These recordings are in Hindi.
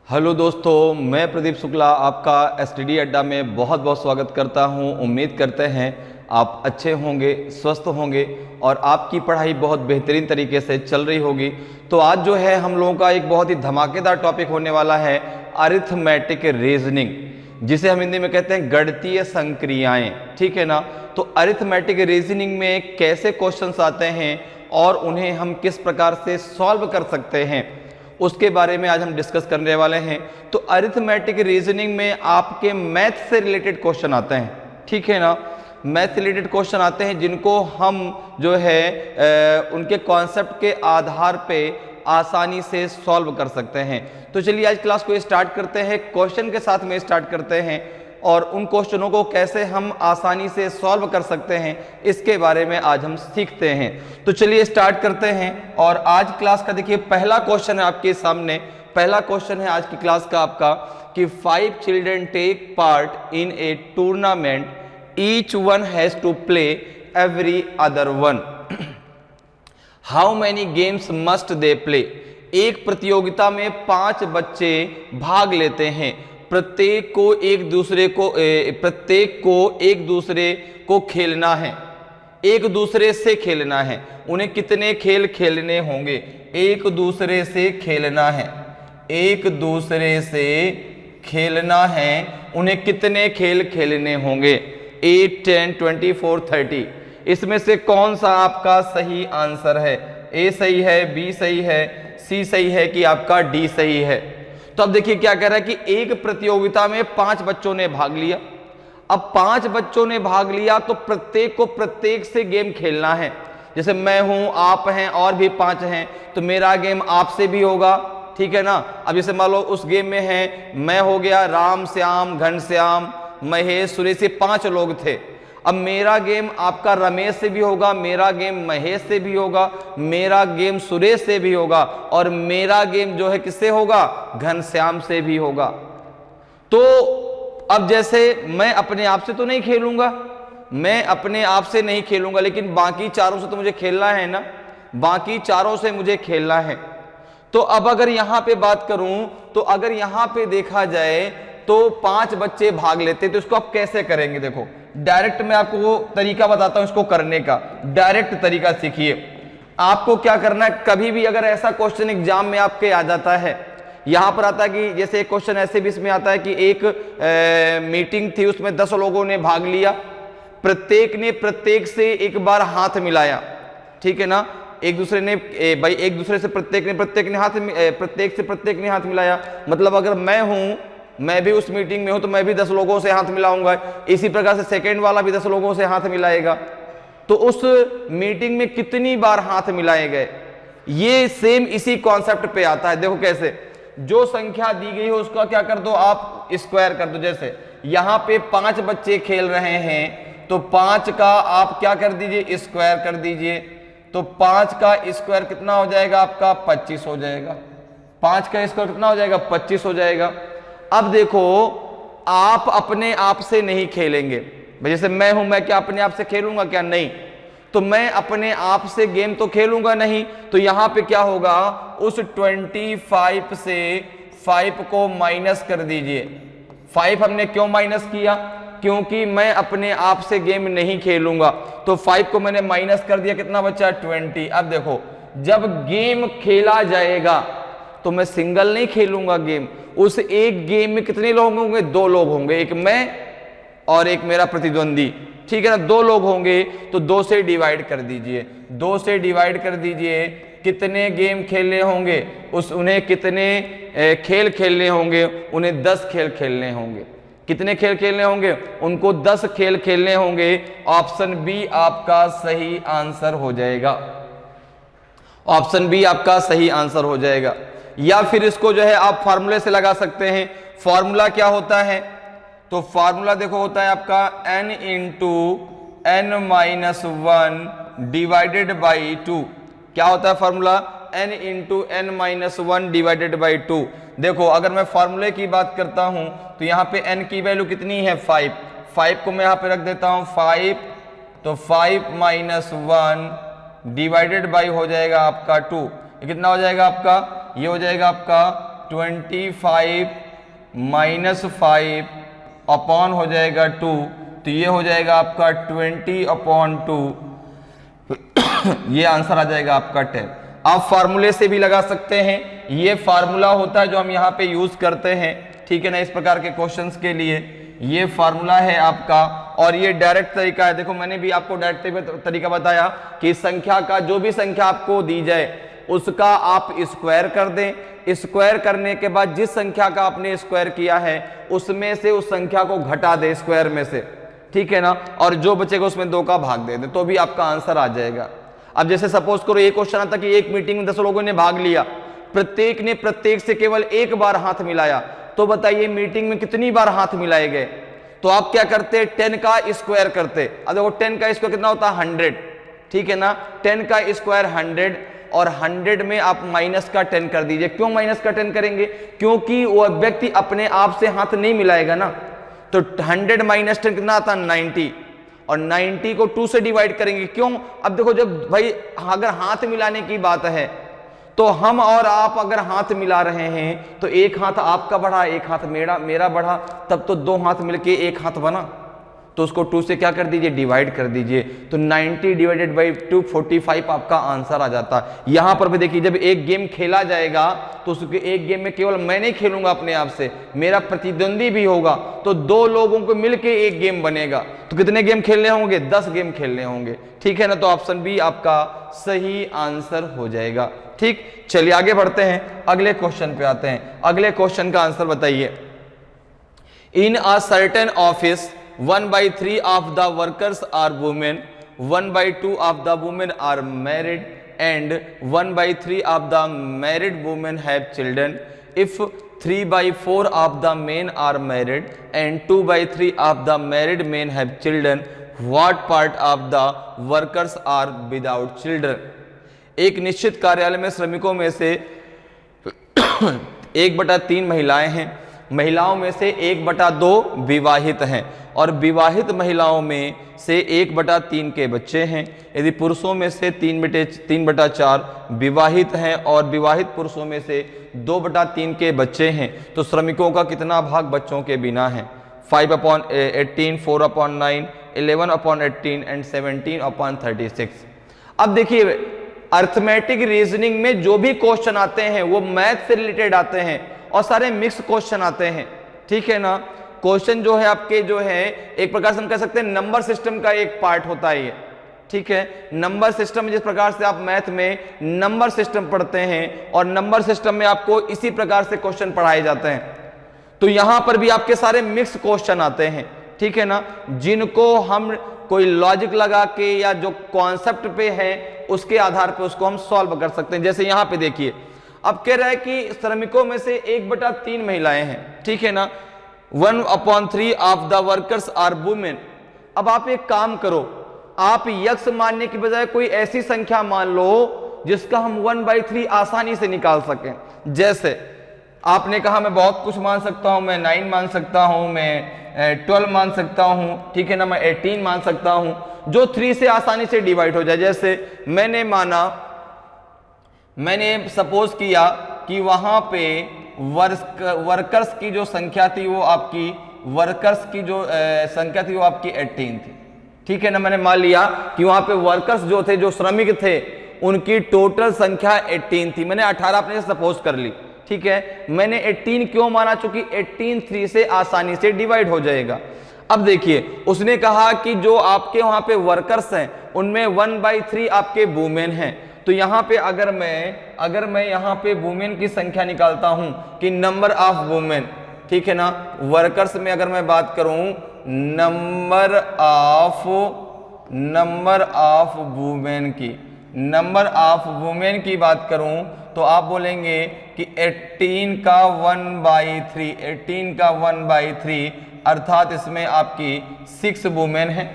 हेलो दोस्तों, मैं प्रदीप शुक्ला आपका एसटीडी अड्डा में बहुत बहुत स्वागत करता हूं। उम्मीद करते हैं आप अच्छे होंगे, स्वस्थ होंगे और आपकी पढ़ाई बहुत बेहतरीन तरीके से चल रही होगी। तो आज जो है हम लोगों का एक बहुत ही धमाकेदार टॉपिक होने वाला है अरिथमेटिक रीजनिंग, जिसे हम हिंदी में कहते हैं गणितीय संक्रियाएं। ठीक है ना। तो अरिथमेटिक रीजनिंग में कैसे क्वेश्चंस आते हैं और उन्हें हम किस प्रकार से सॉल्व कर सकते हैं, उसके बारे में आज हम डिस्कस करने वाले हैं। तो अरिथमेटिक रीजनिंग में आपके मैथ से रिलेटेड क्वेश्चन आते हैं। ठीक है ना। मैथ से रिलेटेड क्वेश्चन आते हैं जिनको हम जो है उनके कॉन्सेप्ट के आधार पे आसानी से सॉल्व कर सकते हैं। तो चलिए आज क्लास को स्टार्ट करते हैं, क्वेश्चन के साथ में स्टार्ट करते हैं और उन क्वेश्चनों को कैसे हम आसानी से सॉल्व कर सकते हैं इसके बारे में आज हम सीखते हैं। तो चलिए स्टार्ट करते हैं। और आज क्लास का देखिए पहला क्वेश्चन है आपके सामने। पहला क्वेश्चन है आज की क्लास का आपका कि 5 children take part in a tournament, each one has to play every other one, how many games must they play. एक प्रतियोगिता में 5 बच्चे भाग लेते हैं, प्रत्येक को एक दूसरे को खेलना है, एक दूसरे से खेलना है। उन्हें कितने खेल खेलने होंगे? एक दूसरे से खेलना है, एक दूसरे से खेलना है। उन्हें कितने खेल खेलने होंगे? 8, 10, 24, 30। इसमें से कौन सा आपका सही आंसर है? ए सही है, बी सही है, सी सही है कि आपका डी सही है? तो अब देखिए क्या कह रहा है कि एक प्रतियोगिता में 5 बच्चों ने भाग लिया। अब 5 बच्चों ने भाग लिया तो प्रत्येक को प्रत्येक से गेम खेलना है। जैसे मैं हूं, आप हैं और भी 5 हैं, तो मेरा गेम आपसे भी होगा। ठीक है ना। अब जैसे मान लो उस गेम में है, मैं हो गया राम, श्याम, घनश्याम, महेश, सुरेश, 5 लोग थे। अब मेरा गेम आपका रमेश से भी होगा, मेरा गेम महेश से भी होगा, मेरा गेम सुरेश से भी होगा और मेरा गेम जो है किससे होगा? घनश्याम से भी होगा। तो अब जैसे मैं अपने आप से तो नहीं खेलूंगा, मैं अपने आप से नहीं खेलूंगा, लेकिन बाकी चारों से तो मुझे खेलना है ना, बाकी चारों से मुझे खेलना है। तो अब अगर यहां पे बात करूं तो अगर यहां पे देखा जाए तो 5 बच्चे भाग लेते, तो इसको आप कैसे करेंगे? देखो डायरेक्ट मैं आपको वो तरीका बताता हूं इसको करने का, डायरेक्ट तरीका सीखिए। आपको क्या करना है, कभी भी अगर ऐसा क्वेश्चन एग्जाम में आपके आ जाता है, यहां पर आता है कि जैसे एक क्वेश्चन ऐसे भी इसमें आता है कि एक मीटिंग थी, उसमें 10 लोगों ने भाग लिया, प्रत्येक ने प्रत्येक से एक बार हाथ मिलाया। ठीक है ना। एक दूसरे ने भाई एक दूसरे से प्रत्येक से प्रत्येक ने हाथ मिलाया। मतलब अगर मैं हूं, मैं भी उस मीटिंग में हूं, तो मैं भी 10 लोगों से हाथ मिलाऊंगा। इसी प्रकार से सेकंड वाला भी 10 लोगों से हाथ मिलाएगा। तो उस मीटिंग में कितनी बार हाथ मिलाए गए, ये सेम इसी कॉन्सेप्ट पे आता है। देखो कैसे, जो संख्या दी गई है उसका क्या कर दो आप? स्क्वायर कर दो। जैसे यहां पे 5 बच्चे खेल रहे हैं, तो 5 का आप क्या कर दीजिए? स्क्वायर कर दीजिए। तो 5 का स्क्वायर कितना हो जाएगा आपका? 25 हो जाएगा। 5 का स्क्वायर कितना हो जाएगा? 25 हो जाएगा। अब देखो, आप अपने आप से नहीं खेलेंगे। जैसे मैं हूं, मैं क्या अपने आप से खेलूंगा? क्या नहीं। तो मैं अपने आप से गेम तो खेलूंगा नहीं। तो यहां पे क्या होगा? उस 25 से 5 को माइनस कर दीजिए। 5 हमने क्यों माइनस किया? क्योंकि मैं अपने आप से गेम नहीं खेलूंगा। तो 5 को मैंने माइनस कर दिया, कितना बचा? 20। अब देखो, जब गेम खेला जाएगा तो मैं सिंगल नहीं खेलूंगा गेम। उस एक गेम में कितने लोग होंगे? 2 लोग होंगे, एक मैं और एक मेरा प्रतिद्वंदी। ठीक है ना। 2 लोग होंगे, तो 2 से डिवाइड कर दीजिए। 2 से डिवाइड कर दीजिए, कितने गेम खेलने होंगे? उन्हें कितने खेल खेलने होंगे? उन्हें 10 खेल खेलने होंगे। कितने खेल खेलने होंगे? उनको 10 खेल खेलने होंगे। ऑप्शन बी आपका सही आंसर हो जाएगा। ऑप्शन बी आपका सही आंसर हो जाएगा। या फिर इसको जो है आप फार्मूले से लगा सकते हैं। फार्मूला क्या होता है? तो फार्मूला देखो होता है आपका n into n minus 1 divided by 2। क्या होता है formula? n into n minus 1 divided by 2। देखो अगर मैं फार्मूले की बात करता हूं तो यहाँ पे n की वैल्यू कितनी है? 5। 5 को मैं यहाँ पे रख देता हूं 5, तो 5 माइनस 1 डिवाइडेड बाई हो जाएगा आपका 2। ये कितना हो जाएगा आपका? ये हो जाएगा आपका 25 माइनस 5 अपॉन हो जाएगा 2, तो ये हो जाएगा आपका 20/2। ये आंसर आ जाएगा आपका 10। आप फार्मूले से भी लगा सकते हैं, ये फार्मूला होता है जो हम यहाँ पे यूज करते हैं, ठीक है ना, इस प्रकार के क्वेश्चंस के लिए ये फार्मूला है आपका। और ये डायरेक्ट तरीका है, देखो मैंने भी आपको डायरेक्ट तरीका बताया कि संख्या का जो भी संख्या आपको दी जाए उसका आप स्क्वायर कर दें, स्क्वायर करने के बाद जिस संख्या का आपने स्क्वायर किया है उसमें से उस संख्या को घटा दे स्क्वायर में से, ठीक है ना, और जो बचेगा उसमें 2 का भाग दे दे, तो भी आपका आंसर आ जाएगा। अब जैसे सपोज करो एक क्वेश्चन आता कि एक मीटिंग में 10 लोगों ने भाग लिया, प्रत्येक ने प्रत्येक से केवल एक बार हाथ मिलाया, तो बताइए मीटिंग में कितनी बार हाथ मिलाए गए। तो आप क्या करते, 10 का स्क्वायर करते। अब देखो 10 का स्क्वायर कितना होता है 100, ठीक है ना, 10 का स्क्वायर 100 और 100 में आप माइनस का 10 कर दीजिए। क्यों माइनस का 10 करेंगे, क्योंकि वो व्यक्ति अपने आप से हाथ नहीं मिलाएगा ना, तो 100 माइनस 10 कितना आता है 90, और 90 को 2 से डिवाइड करेंगे। क्यों, अब देखो जब भाई अगर हाथ मिलाने की बात है तो हम और आप अगर हाथ मिला रहे हैं तो एक हाथ आपका बढ़ा एक हाथ मेरा बढ़ा, तब तो 2 हाथ मिलके एक हाथ बना, तो उसको 2 से क्या कर दीजिए डिवाइड कर दीजिए, तो 90 डिवाइडेड बाई 2 45 आपका आंसर आ जाता है। यहां पर भी देखिए जब एक गेम खेला जाएगा तो उसके एक गेम में केवल मैं नहीं खेलूंगा अपने आप से, मेरा प्रतिद्वंदी भी होगा, तो 2 लोगों को मिलके एक गेम बनेगा, तो कितने गेम खेलने होंगे 10 गेम खेलने होंगे, ठीक है ना, तो ऑप्शन बी आपका सही आंसर हो जाएगा। ठीक, चलिए आगे बढ़ते हैं, अगले क्वेश्चन पे आते हैं। अगले क्वेश्चन का आंसर बताइए। In a certain office 1/3 of the workers are women, 1/2 of the women are married, and 1/3 of the married women have children. If 3/4 of the men are married and 2/3 of the married men have children, what part of the workers are without children? एक निश्चित कार्यालय में श्रमिकों में से 1/3 महिलाएं हैं, महिलाओं में से 1/2 विवाहित हैं, और विवाहित महिलाओं में से 1/3 के बच्चे हैं। यदि पुरुषों में से 3/4 विवाहित हैं और विवाहित पुरुषों में से 2/3 के बच्चे हैं, तो श्रमिकों का कितना भाग बच्चों के बिना है? 5/18, 4/9, 11/18 एंड 17/36। अब देखिए अर्थमेटिक रीजनिंग में जो भी क्वेश्चन आते हैं वो मैथ से रिलेटेड आते हैं और सारे मिक्स क्वेश्चन आते हैं, ठीक है ना। क्वेश्चन जो है आपके जो है एक प्रकार से हम कह सकते हैं नंबर सिस्टम का एक पार्ट होता है ये, ठीक है। नंबर सिस्टम जिस प्रकार से आप मैथ में नंबर सिस्टम पढ़ते हैं और नंबर सिस्टम में आपको इसी प्रकार से क्वेश्चन पढ़ाए जाते हैं, तो यहां पर भी आपके सारे मिक्स क्वेश्चन आते हैं, ठीक है ना, जिनको हम कोई लॉजिक लगा के या जो कॉन्सेप्ट पे है उसके आधार पे उसको हम सॉल्व कर सकते हैं। जैसे यहां पे देखिए अब कह रहा है कि श्रमिकों में से 1/3 महिलाएं हैं, ठीक है ना, 1/3 of the workers are women. अब आप एक काम करो, आप यक्ष मानने की बजाय कोई ऐसी संख्या मान लो जिसका हम 1/3 आसानी से निकाल सकें। जैसे आपने कहा मैं बहुत कुछ मान सकता हूं, मैं 9 मान सकता हूं, मैं 12 मान सकता हूं, ठीक है ना, मैं 18 मान सकता हूं, जो 3 से आसानी से डिवाइड हो जाए। जैसे मैंने सपोज किया कि वहां पे वर्कर्स की जो संख्या थी वो आपकी वर्कर्स की जो संख्या थी वो आपकी 18 थी, ठीक है ना। मैंने मान लिया कि वहां पे वर्कर्स जो थे जो श्रमिक थे उनकी टोटल संख्या 18 थी, मैंने 18 अपने सपोज कर ली, ठीक है। मैंने 18 क्यों माना, चूंकि 18 3 से आसानी से डिवाइड हो जाएगा। अब देखिए उसने कहा कि जो आपके वहां पे वर्कर्स हैं उनमें 1/3 आपके वुमेन हैं, तो यहां पे अगर मैं यहां पे वुमेन की संख्या निकालता हूं कि नंबर ऑफ वुमेन, ठीक है ना, वर्कर्स में अगर मैं बात करूं नंबर ऑफ वुमेन की बात करूं तो आप बोलेंगे कि 18 का 1/3 अर्थात इसमें आपकी 6 वुमेन है,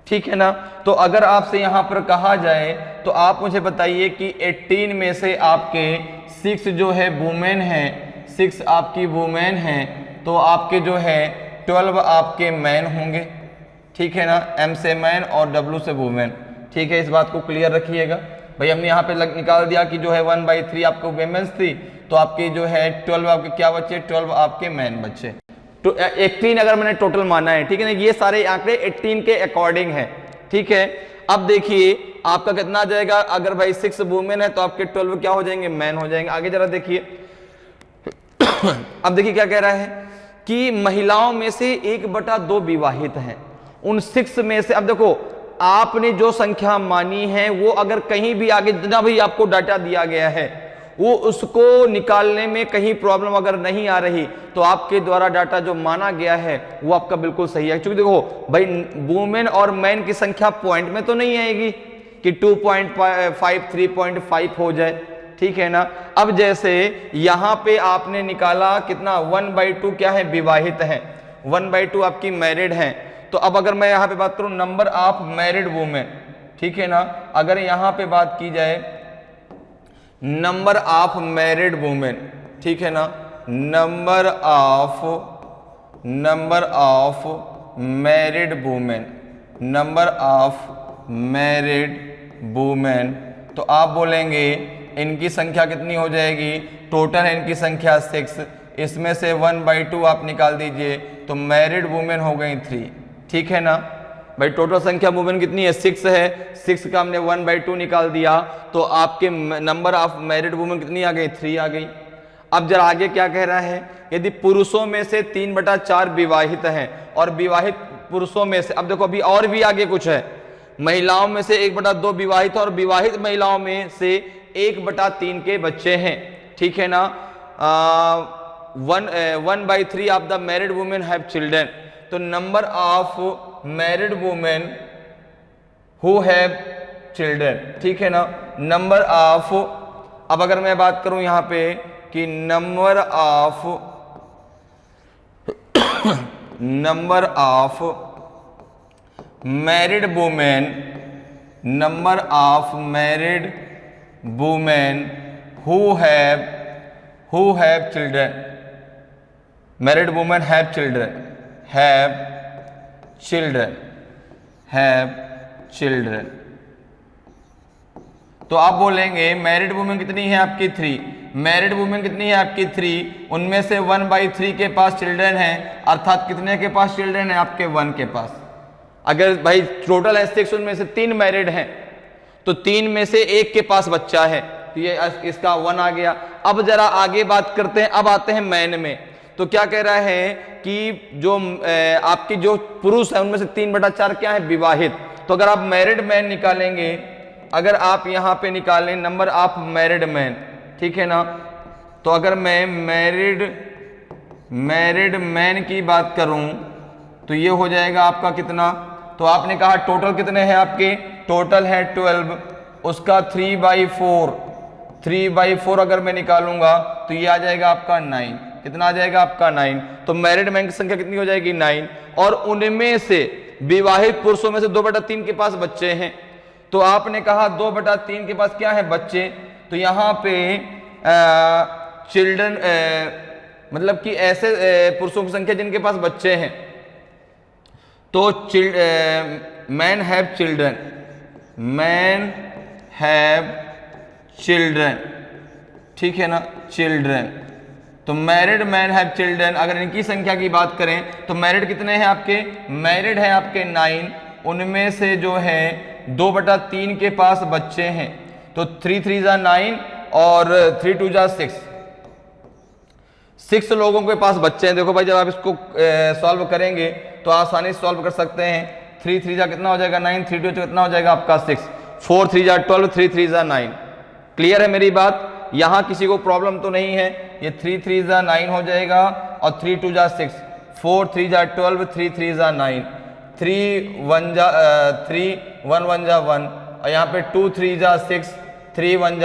ठीक है ना। तो अगर आपसे यहां पर कहा जाए तो आप मुझे बताइए कि 18 में से आपके 6 जो है वुमेन है, 6 आपकी वुमेन है, तो आपके जो है 12 आपके मैन होंगे, ठीक है ना, M से मैन और W से वुमेन, ठीक है। इस बात को क्लियर रखिएगा। भाई हमने यहाँ पे निकाल दिया कि जो है 1/3 आपको वेमेंस थी, तो आपके जो है 12 आपके क्या बच्चे, 12 आपके मैन बच्चे। तो 18 अगर मैंने टोटल माना है, ठीक है ना, ये सारे आंकड़े 18 के अकॉर्डिंग है, ठीक है। अब देखिए आपका कितना आ जाएगा, अगर भाई 6 वुमेन है तो आपके 12 क्या हो जाएंगे, मैन हो जाएंगे। आगे जरा देखिए अब देखिए क्या कह रहा है कि महिलाओं में से 1/2 विवाहित हैं। उन 6 में से, अब देखो आपने जो संख्या मानी है वो अगर कहीं भी आगे जितना भी आपको डाटा दिया गया है वो उसको निकालने में कहीं प्रॉब्लम अगर नहीं आ रही तो आपके द्वारा डाटा जो माना गया है वो आपका बिल्कुल सही है। क्योंकि देखो भाई वुमेन और मैन की संख्या पॉइंट में तो नहीं आएगी कि 2.5 3.5 हो जाए, ठीक है ना। अब जैसे यहां पे आपने निकाला कितना 1/2 क्या है, विवाहित है, 1/2 आपकी मैरिड है। तो अब अगर मैं यहां पे बात करूं नंबर ऑफ मैरिड वुमेन, ठीक है ना, अगर यहां पे बात की जाए नंबर ऑफ मैरिड वुमेन, ठीक है ना, number of married women, number of married women, तो आप बोलेंगे इनकी संख्या कितनी हो जाएगी, टोटल है इनकी संख्या 6, इसमें से 1/2 आप निकाल दीजिए तो मैरिड वुमेन हो गई 3, ठीक है ना। भाई टोटल संख्या वुमेन कितनी है, 6 है, 6 का हमने 1/2 निकाल दिया तो आपके नंबर ऑफ मैरिड वुमेन कितनी आ गई, 3 आ गई। अब जरा आगे क्या कह रहा है, यदि पुरुषों में से 3/4 विवाहित हैं और विवाहित पुरुषों में से, अब देखो अभी और भी आगे कुछ है, महिलाओं में से 1/2 विवाहित और विवाहित महिलाओं में से 1/3 के बच्चे हैं, ठीक है ना। 1/3 of the married women have children, तो number of married women who have children, ठीक है ना, नंबर ऑफ, अब अगर मैं बात करूं यहां पे कि number of married women, number of married women who have children, married women have children, तो आप बोलेंगे मैरिड वुमेन कितनी है आपकी 3, मैरिड वुमेन कितनी है आपकी 3, उनमें से 1/3 के पास चिल्ड्रन है, अर्थात कितने के पास चिल्ड्रन है आपके 1 के पास। अगर भाई टोटल है 6, उनमें से 3 मैरिड हैं तो 3 में से 1 के पास बच्चा है, तो ये इसका 1 आ गया। अब जरा आगे बात करते हैं, अब आते हैं मैन में, तो क्या कह रहा है कि जो आपकी जो पुरुष है उनमें से 3/4 क्या है, विवाहित। तो अगर आप मैरिड मैन निकालेंगे, अगर आप यहां पे निकालें नंबर ऑफ मैरिड मैन, ठीक है ना, तो अगर मैं मैरिड मैन की बात करूं तो ये हो जाएगा आपका कितना, तो आपने कहा टोटल कितने हैं आपके, टोटल है 12, उसका 3/4 अगर मैं निकालूंगा तो ये आ जाएगा आपका 9, कितना आ जाएगा आपका 9। तो मैरिड मैन की संख्या कितनी हो जाएगी 9, और उनमें से विवाहित पुरुषों में से 2/3 के पास बच्चे हैं, तो आपने कहा 2/3 के पास क्या है, बच्चे। तो यहां पे चिल्ड्रन मतलब कि ऐसे पुरुषों की संख्या जिनके पास बच्चे हैं, तो मैन हैव चिल्ड्रन, ठीक है ना, चिल्ड्रन। तो मैरिड मैन हैव चिल्ड्रन, अगर इनकी संख्या की बात करें तो मैरिड कितने हैं आपके, मैरिड है आपके 9, उनमें से जो है 2/3 के पास बच्चे हैं, तो 3 3 9 और 3 2 6, 6 लोगों के पास बच्चे हैं। देखो भाई जब आप इसको सॉल्व करेंगे तो आसानी से सॉल्व कर सकते हैं। 3 3 कितना हो जाएगा 9, 3 2 कितना हो जाएगा आपका 6, 4 3 12, 3 3 9। क्लियर है मेरी बात, यहां किसी को प्रॉब्लम तो नहीं है। ये 3 3 9 हो जाएगा और 3 2 6, 4 3 12, 3 3 9, 3 1 1 और यहाँ पे 2 3 6, 3 1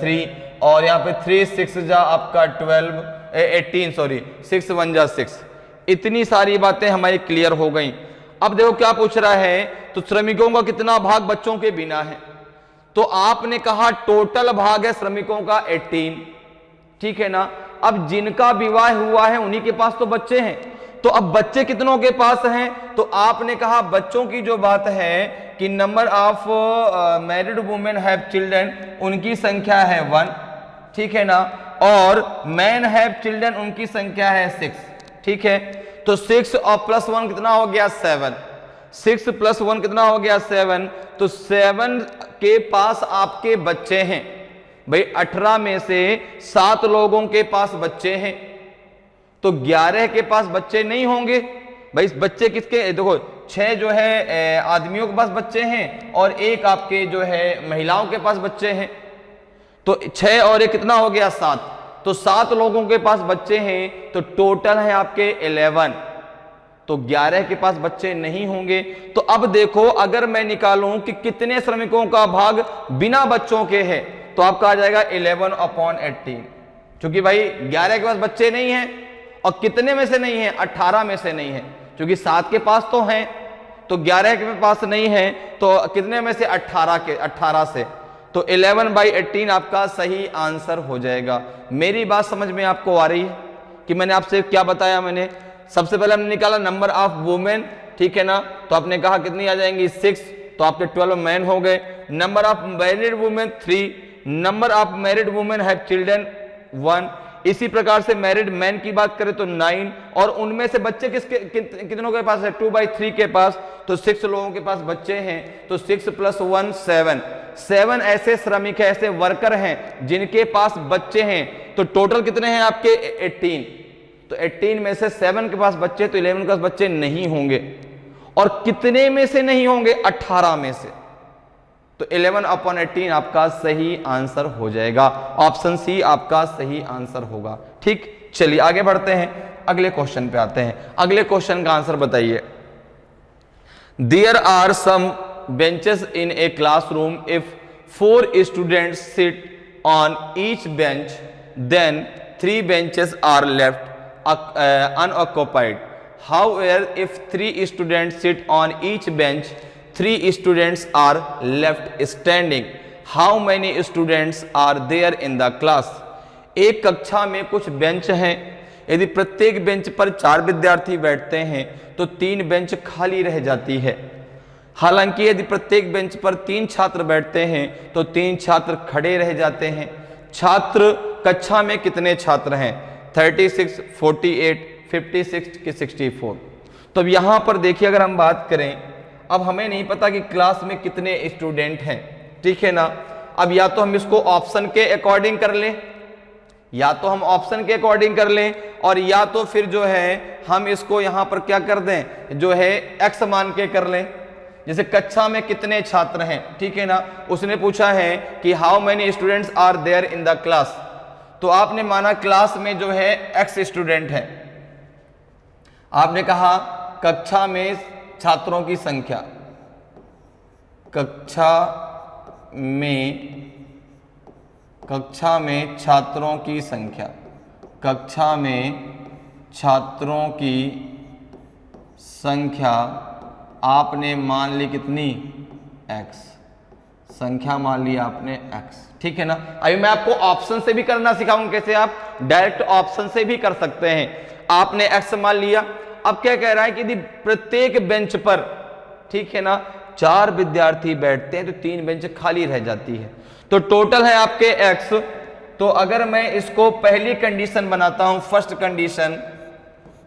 3 और यहाँ पे 3 6 आपका 18 सॉरी 6 1 6। इतनी सारी बातें हमारी क्लियर हो गई। अब देखो क्या पूछ रहा है, तो श्रमिकों का कितना भाग बच्चों के बिना है, तो आपने कहा टोटल भाग है श्रमिकों का 18, ठीक है ना। अब जिनका विवाह हुआ है उन्हीं के पास तो बच्चे हैं, तो अब बच्चे कितनों के पास हैं, तो आपने कहा बच्चों की जो बात है कि number of married women have children, उनकी संख्या है 1, ठीक है ना, और मैन हैव चिल्ड्रन, उनकी संख्या है 6, ठीक है। तो 6 और प्लस 1 कितना हो गया 7, 6 प्लस 1 कितना हो गया 7, तो 7 के पास आपके बच्चे हैं। भाई 18 में से 7 लोगों के पास बच्चे हैं, तो 11 के पास बच्चे नहीं होंगे। भाई बच्चे किसके, देखो 6 जो है आदमियों के पास बच्चे हैं और 1 आपके जो है महिलाओं के पास बच्चे हैं, तो 6 और 1 कितना हो गया 7, तो 7 लोगों के पास बच्चे हैं, तो टोटल है आपके 11, तो 11 के पास बच्चे नहीं होंगे। तो अब देखो अगर मैं निकालूं कि कितने श्रमिकों का भाग बिना बच्चों के है, तो आपका आ जाएगा 11/18, क्योंकि भाई 11 के पास बच्चे नहीं हैं और कितने में से नहीं है, 18 में से नहीं है, क्योंकि 7 के पास तो हैं, तो 11 के पास नहीं है, तो कितने में से 18 से, तो 11/18 आपका सही आंसर हो जाएगा। मेरी बात समझ में आपको आ रही है कि मैंने आपसे क्या बताया? मैंने सबसे पहले हमने निकाला नंबर ऑफ वुमेन, ठीक है ना, तो आपने कहा कितनी आ जाएंगी 6, तो आपके 12 मैन हो गए। Number of married women 3, number of married women have children 1, इसी प्रकार से मैरिड मैन की बात करें तो 9, और उनमें से बच्चे कितनों के पास है, 2/3 के पास, तो 6 लोगों के पास बच्चे हैं, तो 6 + 1 7 ऐसे श्रमिक है, ऐसे वर्कर हैं जिनके पास बच्चे हैं। तो टोटल कितने हैं आपके 18, तो 18 में से 7 के पास बच्चे, तो 11 के पास बच्चे नहीं होंगे, और कितने में से नहीं होंगे, 18 में से, तो 11/18 आपका सही आंसर हो जाएगा। ऑप्शन सी आपका सही आंसर होगा। ठीक, चलिए आगे बढ़ते हैं, अगले क्वेश्चन पे आते हैं। अगले क्वेश्चन का आंसर बताइए। There are some benches in a classroom, if 4 students sit on each bench, then 3 benches are left unoccupied. However, if 3 students sit on each bench, 3 students are left standing. How many students are there in the class? एक कक्षा में कुछ बेंच हैं, यदि प्रत्येक बेंच पर 4 विद्यार्थी बैठते हैं तो 3 बेंच खाली रह जाती है। हालांकि यदि प्रत्येक बेंच पर 3 छात्र बैठते हैं तो 3 छात्र खड़े रह जाते हैं। छात्र कक्षा में कितने छात्र हैं? 36, 48, 56 कि 64। तो अब यहां पर देखिए, अगर हम बात करें, अब हमें नहीं पता कि क्लास में कितने स्टूडेंट हैं, ठीक है ना। अब या तो हम इसको ऑप्शन के अकॉर्डिंग कर लें, या तो हम ऑप्शन के अकॉर्डिंग कर लें, और या तो फिर जो है हम इसको यहां पर क्या कर दें, जो है एक्स मान के कर लें। जैसे कक्षा में कितने छात्र हैं, ठीक है ना, उसने पूछा है कि how many students are there in the class, तो आपने माना क्लास में जो है एक्स स्टूडेंट है। आपने कहा कक्षा में छात्रों की संख्या, कक्षा में छात्रों की संख्या, कक्षा में छात्रों की संख्या आपने मान ली कितनी, x, संख्या मान ली आपने x, ठीक है ना। अभी मैं आपको ऑप्शन से भी करना सिखाऊंगा, कैसे आप डायरेक्ट ऑप्शन से भी कर सकते हैं। आपने x मान लिया, अब क्या कह रहा है कि यदि प्रत्येक बेंच पर, ठीक है ना, 4 विद्यार्थी बैठते हैं तो 3 बेंच खाली रह जाती है, तो टोटल है आपके x। तो अगर मैं इसको पहली कंडीशन बनाता हूं, फर्स्ट कंडीशन,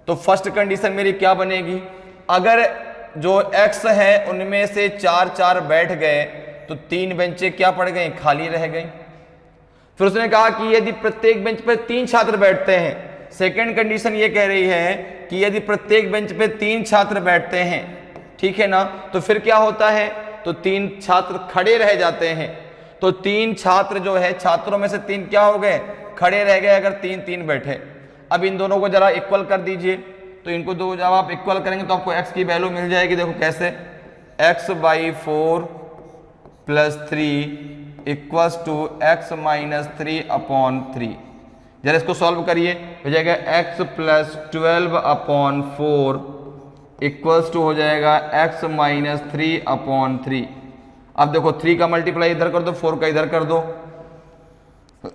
तो फर्स्ट कंडीशन मेरी क्या बनेगी, अगर जो x है उनमें से 4 बैठ गए तो 3 बेंचें क्या पड़ गई, खाली रह गई। फिर उसने कहा कि यदि प्रत्येक बेंच पर 3 छात्र बैठते हैं, सेकंड कंडीशन ये कह रही है कि यदि प्रत्येक बेंच पे 3 छात्र बैठते हैं, ठीक है ना, तो फिर क्या होता है, तो 3 छात्र खड़े रह जाते हैं। तो 3 छात्र जो है, छात्रों में से 3 क्या हो गए, खड़े रह गए, अगर 3 बैठे। अब इन दोनों को जरा इक्वल कर दीजिए, तो इनको दो जब आप इक्वल करेंगे तो आपको x की वैल्यू मिल जाएगी। देखो कैसे, x/4 + 3 = x - 3/3। जरा इसको सॉल्व करिए, हो जाएगा x + 12/4 हो जाएगा x - 3/3। अब देखो 3 का मल्टीप्लाई इधर कर दो, 4 का इधर कर दो, तो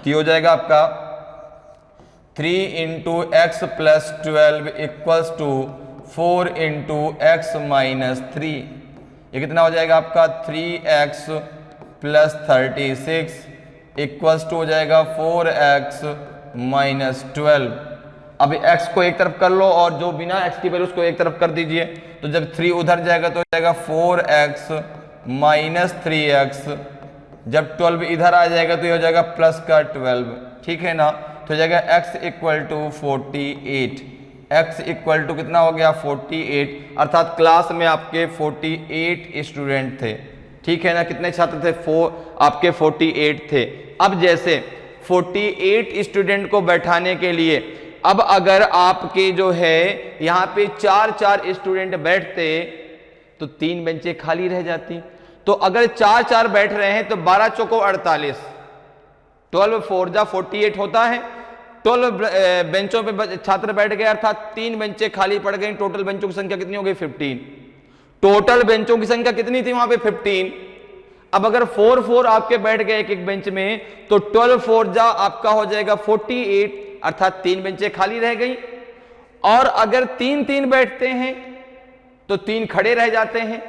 हो जाएगा आपका 3 into x plus 12 equals to 4 into x minus 3। ये कितना हो जाएगा आपका 3x प्लस 36 इक्वल्स टू हो जाएगा 4x माइनस 12। अब x को एक तरफ कर लो और जो बिना x की वैल्यू उसको एक तरफ कर दीजिए। तो जब 3 उधर जाएगा तो हो जाएगा 4x माइनस 3x। जब 12 इधर आ जाएगा तो ये हो जाएगा प्लस का 12, ठीक है ना। तो हो जाएगा x equal to 48। x equal to कितना हो गया 48, अर्थात क्लास में आपके 48 स्टूडेंट थे, ठीक है ना। कितने छात्र थे? आपके 48 थे। अब जैसे 48 स्टूडेंट को बैठाने के लिए अब अगर आपके जो है यहाँ पे 4 स्टूडेंट बैठते तो 3 बेंचें खाली रह जाती। तो अगर 4 बैठ रहे हैं तो 12 चौको 48, 12 4 जा 48 होता है। 12 बेंचों पे छात्र बैठ गए अर्थात 3 बेंचें खाली पड़ गई। टोटल बेंचों की संख्या कितनी हो गई? 15। टोटल बेंचों की संख्या कितनी थी वहां पे? 15। अब अगर 4 आपके बैठ गए एक बेंच में तो 12 4 जा आपका हो जाएगा 48, अर्थात 3 बेंचें खाली रह गई। और अगर 3 बैठते हैं तो 3 खड़े रह जाते हैं।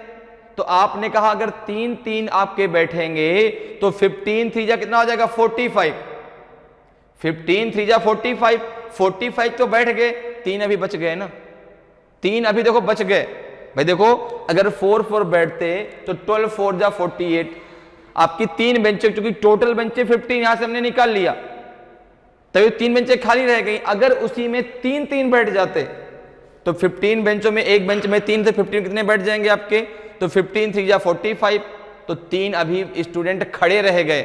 तो आपने कहा अगर 3 आपके बैठेंगे तो 15 3 जा कितना हो जाएगा? 45। 15 3 जा 45, 45 तो बैठ गए, 3 अभी बच गए ना। 3 अभी देखो बच गए भाई। देखो अगर 4 बैठते तो 12 4 जा 48, आपकी 3 बेंचें, क्योंकि टोटल बेंचें 15 यहां से हमने निकाल लिया, तभी 3 बेंचें खाली रह गई। अगर उसी में 3 बैठ जाते तो 15 बेंचों में एक बेंच में 3 से 15 कितने बैठ जाएंगे आपके? तो 15 3 जा 45, तो 3 अभी स्टूडेंट खड़े रह गए।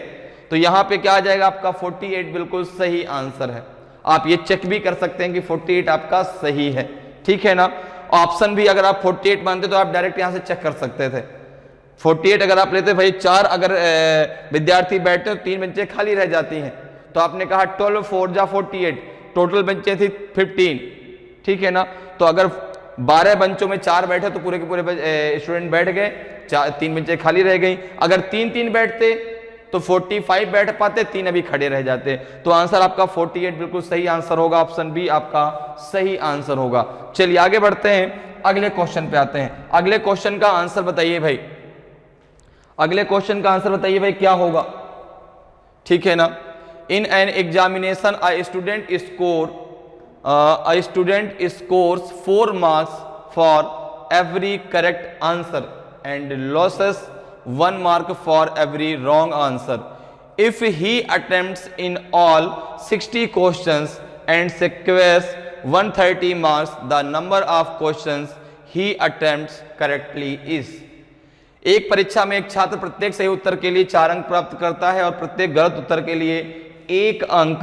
तो यहां पे क्या आ जाएगा आपका? 48 बिल्कुल सही आंसर है। आप ये चेक भी कर सकते हैं कि 48 आपका सही है, ठीक है ना। ऑप्शन भी अगर आप 48 मानते तो आप डायरेक्ट यहां से चेक कर सकते थे। 48 अगर आप लेते भाई, 4 अगर विद्यार्थी बैठते तो 3 बेंचें खाली रह जाती हैं। तो आपने कहा 12 4 जा 48, टोटल बेंचें थी 15, ठीक है ना। तो अगर 12 बेंचों में 4 बैठे तो पूरे के पूरे स्टूडेंट बैठ गए, 3 बेंचें खाली रह गई। अगर 3 बैठते तो 45 बैठ पाते, 3 अभी खड़े रह जाते। तो आंसर आपका 48 बिल्कुल सही आंसर होगा। ऑप्शन बी आपका सही आंसर होगा। चलिए आगे बढ़ते हैं, अगले क्वेश्चन पे आते हैं। अगले क्वेश्चन का आंसर बताइए भाई, अगले क्वेश्चन का आंसर बताइए भाई क्या होगा, ठीक है ना। In an examination a student scores 4 marks for every correct answer and loses 1 mark for every wrong answer. If he attempts in all 60 questions and secures 130 marks, the number of questions he attempts correctly is. एक परीक्षा में एक छात्र प्रत्येक सही उत्तर के लिए 4 अंक प्राप्त करता है और प्रत्येक गलत उत्तर के लिए 1 अंक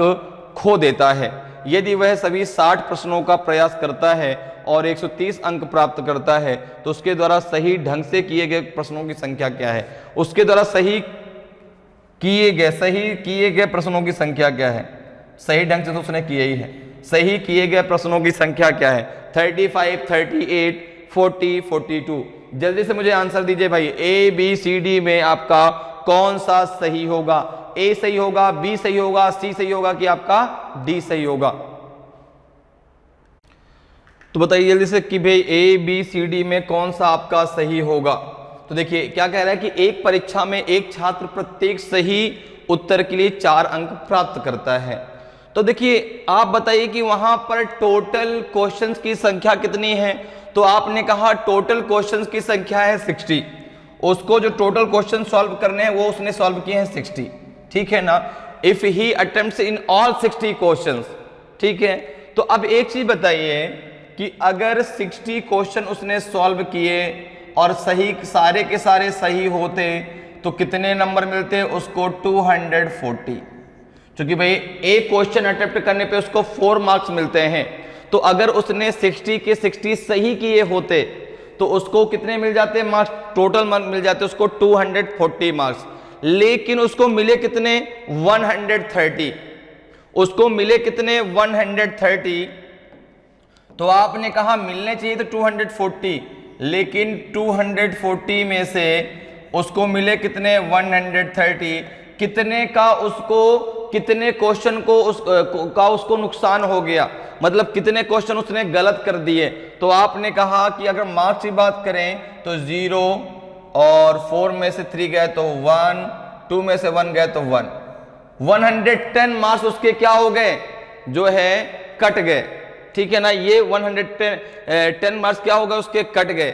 खो देता है। यदि वह सभी 60 प्रश्नों का प्रयास करता है और 130 अंक प्राप्त करता है तो उसके द्वारा सही ढंग से किए गए प्रश्नों की संख्या क्या है? उसके द्वारा सही किए गए प्रश्नों की संख्या क्या है? सही ढंग से तो उसने किए ही है। सही किए गए प्रश्नों की संख्या क्या है? 35, 38, 40, 42। जल्दी से मुझे आंसर दीजिए भाई। ए बी सी डी में आपका कौन सा सही होगा? ए सही होगा, बी सही होगा, सी सही होगा कि आपका डी सही होगा? तो बताइए जल्दी से कि भाई ए बी सी डी में कौन सा आपका सही होगा। तो देखिए क्या कह रहा है कि एक परीक्षा में एक छात्र प्रत्येक सही उत्तर के लिए 4 अंक प्राप्त करता है। तो देखिए आप बताइए कि वहां पर टोटल क्वेश्चंस की संख्या कितनी है? तो आपने कहा टोटल क्वेश्चंस की संख्या है 60। उसको जो टोटल क्वेश्चन सॉल्व करने हैं वो उसने सॉल्व किए हैं 60, ठीक है ना। If he attempts in all 60 questions, ठीक है। तो अब एक चीज बताइए कि अगर 60 क्वेश्चन उसने सॉल्व किए और सही सारे के सारे सही होते तो कितने नंबर मिलते? उसको 240, क्योंकि भाई एक क्वेश्चन अटेम्प्ट करने पे उसको 4 मार्क्स मिलते हैं। तो अगर उसने 60 के 60 सही किए होते तो उसको कितने मिल जाते मार्क्स? टोटल मार्क्स मिल जाते उसको 240 मार्क्स। लेकिन उसको मिले कितने? 130। उसको मिले कितने? 130। तो आपने कहा मिलने चाहिए तो 240, लेकिन 240 में से उसको मिले कितने? 130। कितने का उसको कितने क्वेश्चन को उसको नुकसान हो गया, मतलब कितने क्वेश्चन उसने गलत कर दिए। तो आपने कहा कि अगर मार्क्स की बात करें तो 0 और 4 में से 3 गए तो 1, 2 में से 1 गए तो 1। 110 मार्क्स उसके क्या हो गए, जो है कट गए। ठीक है ना, ये 110 मार्क्स क्या हो गए, उसके कट गए।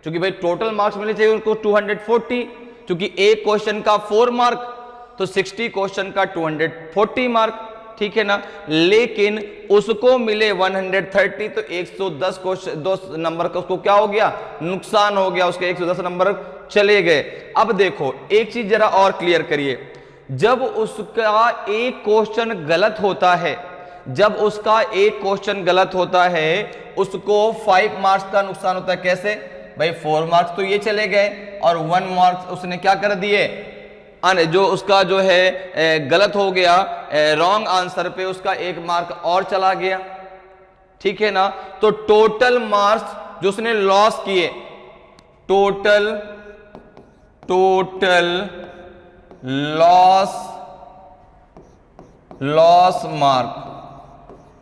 क्योंकि भाई टोटल मार्क्स मिलने चाहिए उनको 240, क्योंकि एक क्वेश्चन का 4 मार्क तो 60 क्वेश्चन का 240 मार्क। ठीक है ना, लेकिन उसको मिले 130, तो 110 क्वेश्चन 2 नंबर का उसको क्या हो गया, नुकसान हो गया, उसके 110 नंबर चले गए। अब देखो एक चीज जरा और क्लियर करिए, जब उसका एक क्वेश्चन गलत होता है, जब उसका एक क्वेश्चन गलत होता है उसको 5 मार्क्स का नुकसान होता है। कैसे भाई, 4 मार्क्स तो ये चले गए और 1 मार्क्स उसने क्या कर दिए, जो उसका जो है गलत हो गया, रॉन्ग आंसर पे उसका 1 मार्क और चला गया। ठीक है ना, तो टोटल मार्क्स जो उसने लॉस किए, टोटल लॉस मार्क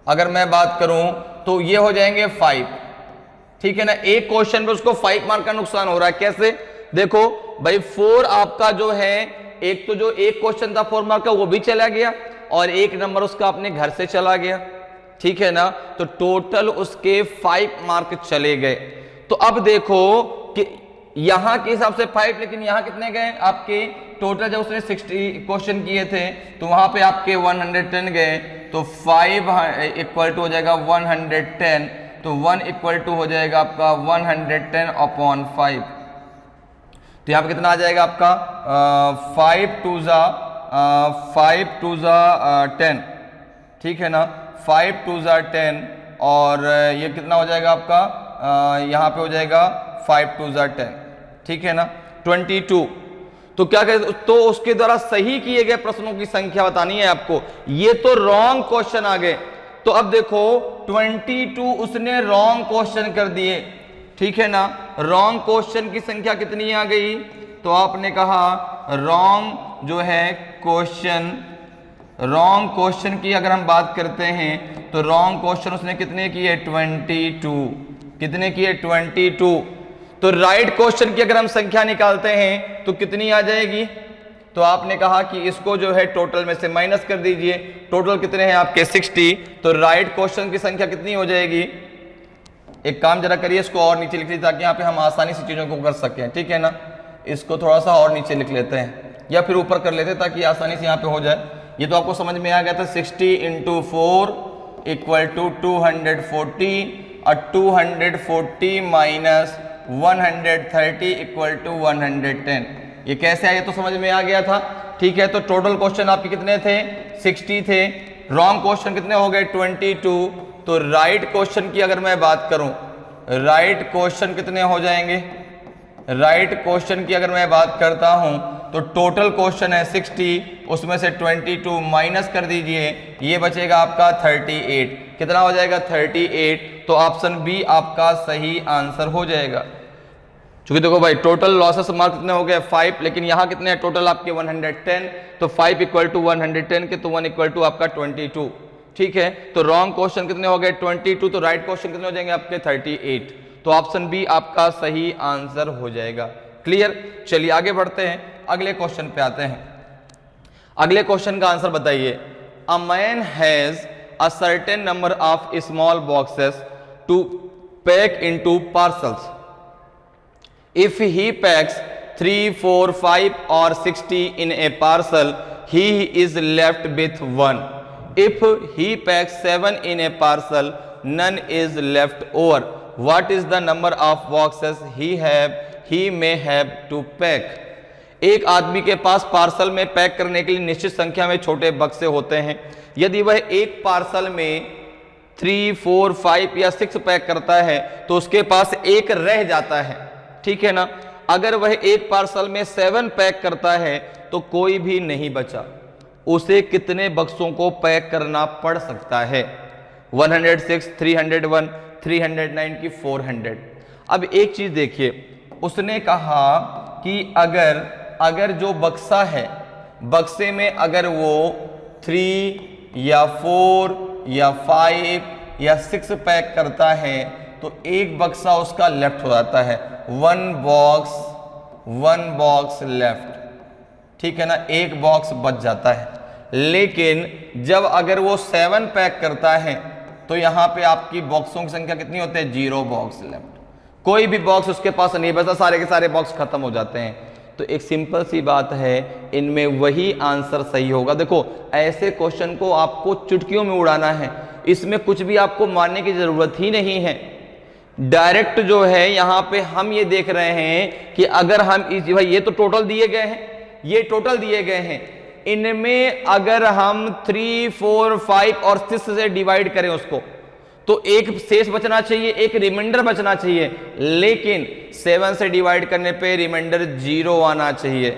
अगर मैं बात करूं तो ये हो जाएंगे 5। ठीक है ना, एक क्वेश्चन पे उसको 5 मार्क का नुकसान हो रहा है। कैसे, देखो भाई 4 आपका जो है, एक तो जो एक क्वेश्चन था 4 मार्क का वो भी चला गया और 1 नंबर उसका अपने घर से चला गया। ठीक है ना, तो टोटल उसके 5 मार्क चले गए। तो अब देखो कि यहां के हिसाब से 5, लेकिन यहां कितने गए आपके, टोटल जब उसने 60 क्वेश्चन किए थे तो वहां पे आपके 110 गए, तो 5 इक्वल टू हो जाएगा 110, तो 1 इक्वल टू हो जाएगा आपका 110 अपॉन 5। तो यहाँ पे कितना आ जाएगा आपका 5 टू ज़ा 10। ठीक है ना, 5 टू ज़ा 10 और ये कितना हो जाएगा आपका, यहाँ पे हो जाएगा 5 टू ज़ा 10। ठीक है ना, 22। तो क्या करें, तो उसके द्वारा सही किए गए प्रश्नों की संख्या बतानी है आपको। ये तो रॉन्ग क्वेश्चन आ गए, तो अब देखो 22 उसने रॉन्ग क्वेश्चन कर दिए। ठीक है ना, रॉन्ग क्वेश्चन की संख्या कितनी आ गई, तो आपने कहा रॉन्ग जो है क्वेश्चन, रॉन्ग क्वेश्चन की अगर हम बात करते हैं तो रॉन्ग क्वेश्चन उसने कितने किए, 22। कितने किए, 22। तो राइट क्वेश्चन की अगर हम संख्या निकालते हैं तो कितनी आ जाएगी, तो आपने कहा कि इसको जो है टोटल में से माइनस कर दीजिए। टोटल कितने हैं आपके 60, तो राइट क्वेश्चन की संख्या कितनी हो जाएगी, एक काम जरा करिए, इसको और नीचे लिख लीजिए ताकि यहाँ पे हम आसानी से चीजों को कर सकें। ठीक है ना, इसको थोड़ा सा और नीचे लिख लेते हैं या फिर ऊपर कर लेते हैं ताकि आसानी से यहाँ पे हो जाए। ये तो आपको समझ में आ गया था, 60 × 4 इक्वल टू 240 और 240 माइनस 130 इक्वल टू 110। ये कैसे आया, तो समझ में आ गया था। ठीक है, तो टोटल क्वेश्चन आपके कितने थे, 60 थे। रॉन्ग क्वेश्चन कितने हो गए, 22। तो राइट क्वेश्चन की अगर मैं बात करूं, राइट क्वेश्चन कितने हो जाएंगे, राइट क्वेश्चन की अगर मैं बात करता हूं तो टोटल क्वेश्चन है 60, उसमें से 22 माइनस कर दीजिए, ये बचेगा आपका 38। कितना हो जाएगा, 38। तो ऑप्शन बी आपका सही आंसर हो जाएगा। क्योंकि देखो भाई टोटल लॉसेस मार्क कितने हो गए, 5, लेकिन यहाँ कितने हैं टोटल आपके 110, तो 5 इक्वल टू 110 के, तो 1 इक्वल टू आपका 22। ठीक है, तो रॉन्ग क्वेश्चन कितने हो गए, 22, तो राइट क्वेश्चन कितने हो जाएंगे आपके 38। तो ऑप्शन बी आपका सही आंसर हो जाएगा। क्लियर, चलिए आगे बढ़ते हैं, अगले क्वेश्चन पे आते हैं। अगले क्वेश्चन का आंसर बताइए। A man has a certain number of small boxes to pack into parcels. If he packs 3, 4, 5 or 60 in a parcel, he is left with 1. If he packs 7 in a parcel, none is left over. What is the number of boxes he may have to pack? एक आदमी के पास पार्सल में पैक करने के लिए निश्चित संख्या में छोटे बक्से होते हैं। यदि वह एक पार्सल में 3, 4, 5 या 6 पैक करता है तो उसके पास एक रह जाता है। ठीक है ना, अगर वह एक पार्सल में 7 पैक करता है तो कोई भी नहीं बचा। उसे कितने बक्सों को पैक करना पड़ सकता है, 106, 301, 309 की 400। अब एक चीज देखिए, उसने कहा कि अगर जो बक्सा है, बक्से में अगर वो 3 या 4 या 5 या 6 पैक करता है तो एक बक्सा उसका लेफ्ट हो जाता है, वन बॉक्स लेफ्ट, ठीक है ना, एक बॉक्स बच जाता है। लेकिन जब अगर वो 7 पैक करता है तो यहाँ पे आपकी बॉक्सों की संख्या कितनी होती है, 0 बॉक्स लेफ्ट, कोई भी बॉक्स उसके पास नहीं बचा, सारे के सारे बॉक्स खत्म हो जाते हैं। तो एक सिंपल सी बात है, इनमें वही आंसर सही होगा। देखो ऐसे क्वेश्चन को आपको चुटकियों में उड़ाना है, इसमें कुछ भी आपको मानने की जरूरत ही नहीं है। डायरेक्ट जो है यहाँ पे हम ये देख रहे हैं कि अगर हम भाई ये तो टोटल दिए गए हैं, ये टोटल दिए गए हैं, इनमें अगर हम 3, 4, 5 और 6 से डिवाइड करें उसको तो एक शेष बचना चाहिए, एक रिमाइंडर बचना चाहिए। लेकिन 7 से डिवाइड करने पे रिमाइंडर 0 आना चाहिए।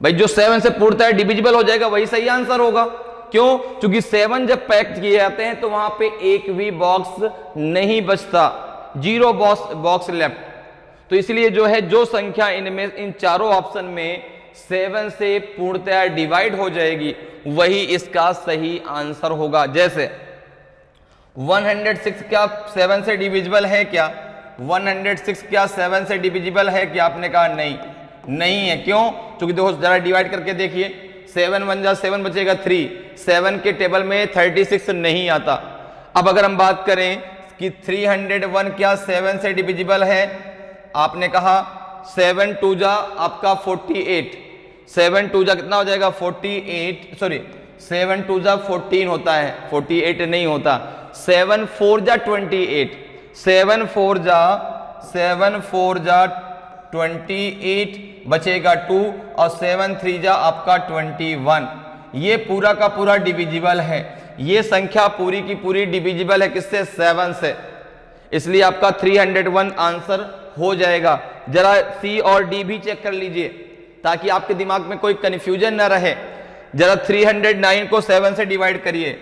भाई जो 7 से पूर्णतः डिविजिबल हो जाएगा वही सही आंसर होगा। क्यों? क्योंकि 7 जब पैक किए जाते हैं तो वहां पे एक भी बॉक्स नहीं बचता, 0 बॉक्स लेफ्ट। तो इसलिए जो है जो संख्या इनमें इन चारों ऑप्शन में 7 से पूर्णतः डिवाइड हो जाएगी वही इसका सही आंसर होगा। जैसे 106 क्या 7 से डिविजिबल है क्या? 106 क्या 7 से डिविजिबल है क्या? आपने कहा नहीं, नहीं है। क्यों? क्योंकि देखो जरा डिवाइड करके देखिए, 7 1 जा 7 बचेगा 3, 7 के टेबल में 36 नहीं आता। अब अगर हम बात करें कि 301 क्या 7 से डिविजिबल है? आपने कहा 7 2 जा आपका 48, 7 2 जा कितना हो जाएगा 48, सॉरी 7 2 जा 14 होता है, 48 नहीं होता। 7 4 जा 28, 7 4 जा 28 बचेगा 2 और 7 3 जा आपका 21। ये पूरा का पूरा डिविजिबल है, ये संख्या पूरी की पूरी डिविजिबल है किससे? 7 से। इसलिए आपका 301 आंसर हो जाएगा। जरा सी और डी भी चेक कर लीजिए ताकि आपके दिमाग में कोई कंफ्यूजन ना रहे। जरा 309 को 7 से डिवाइड करिए,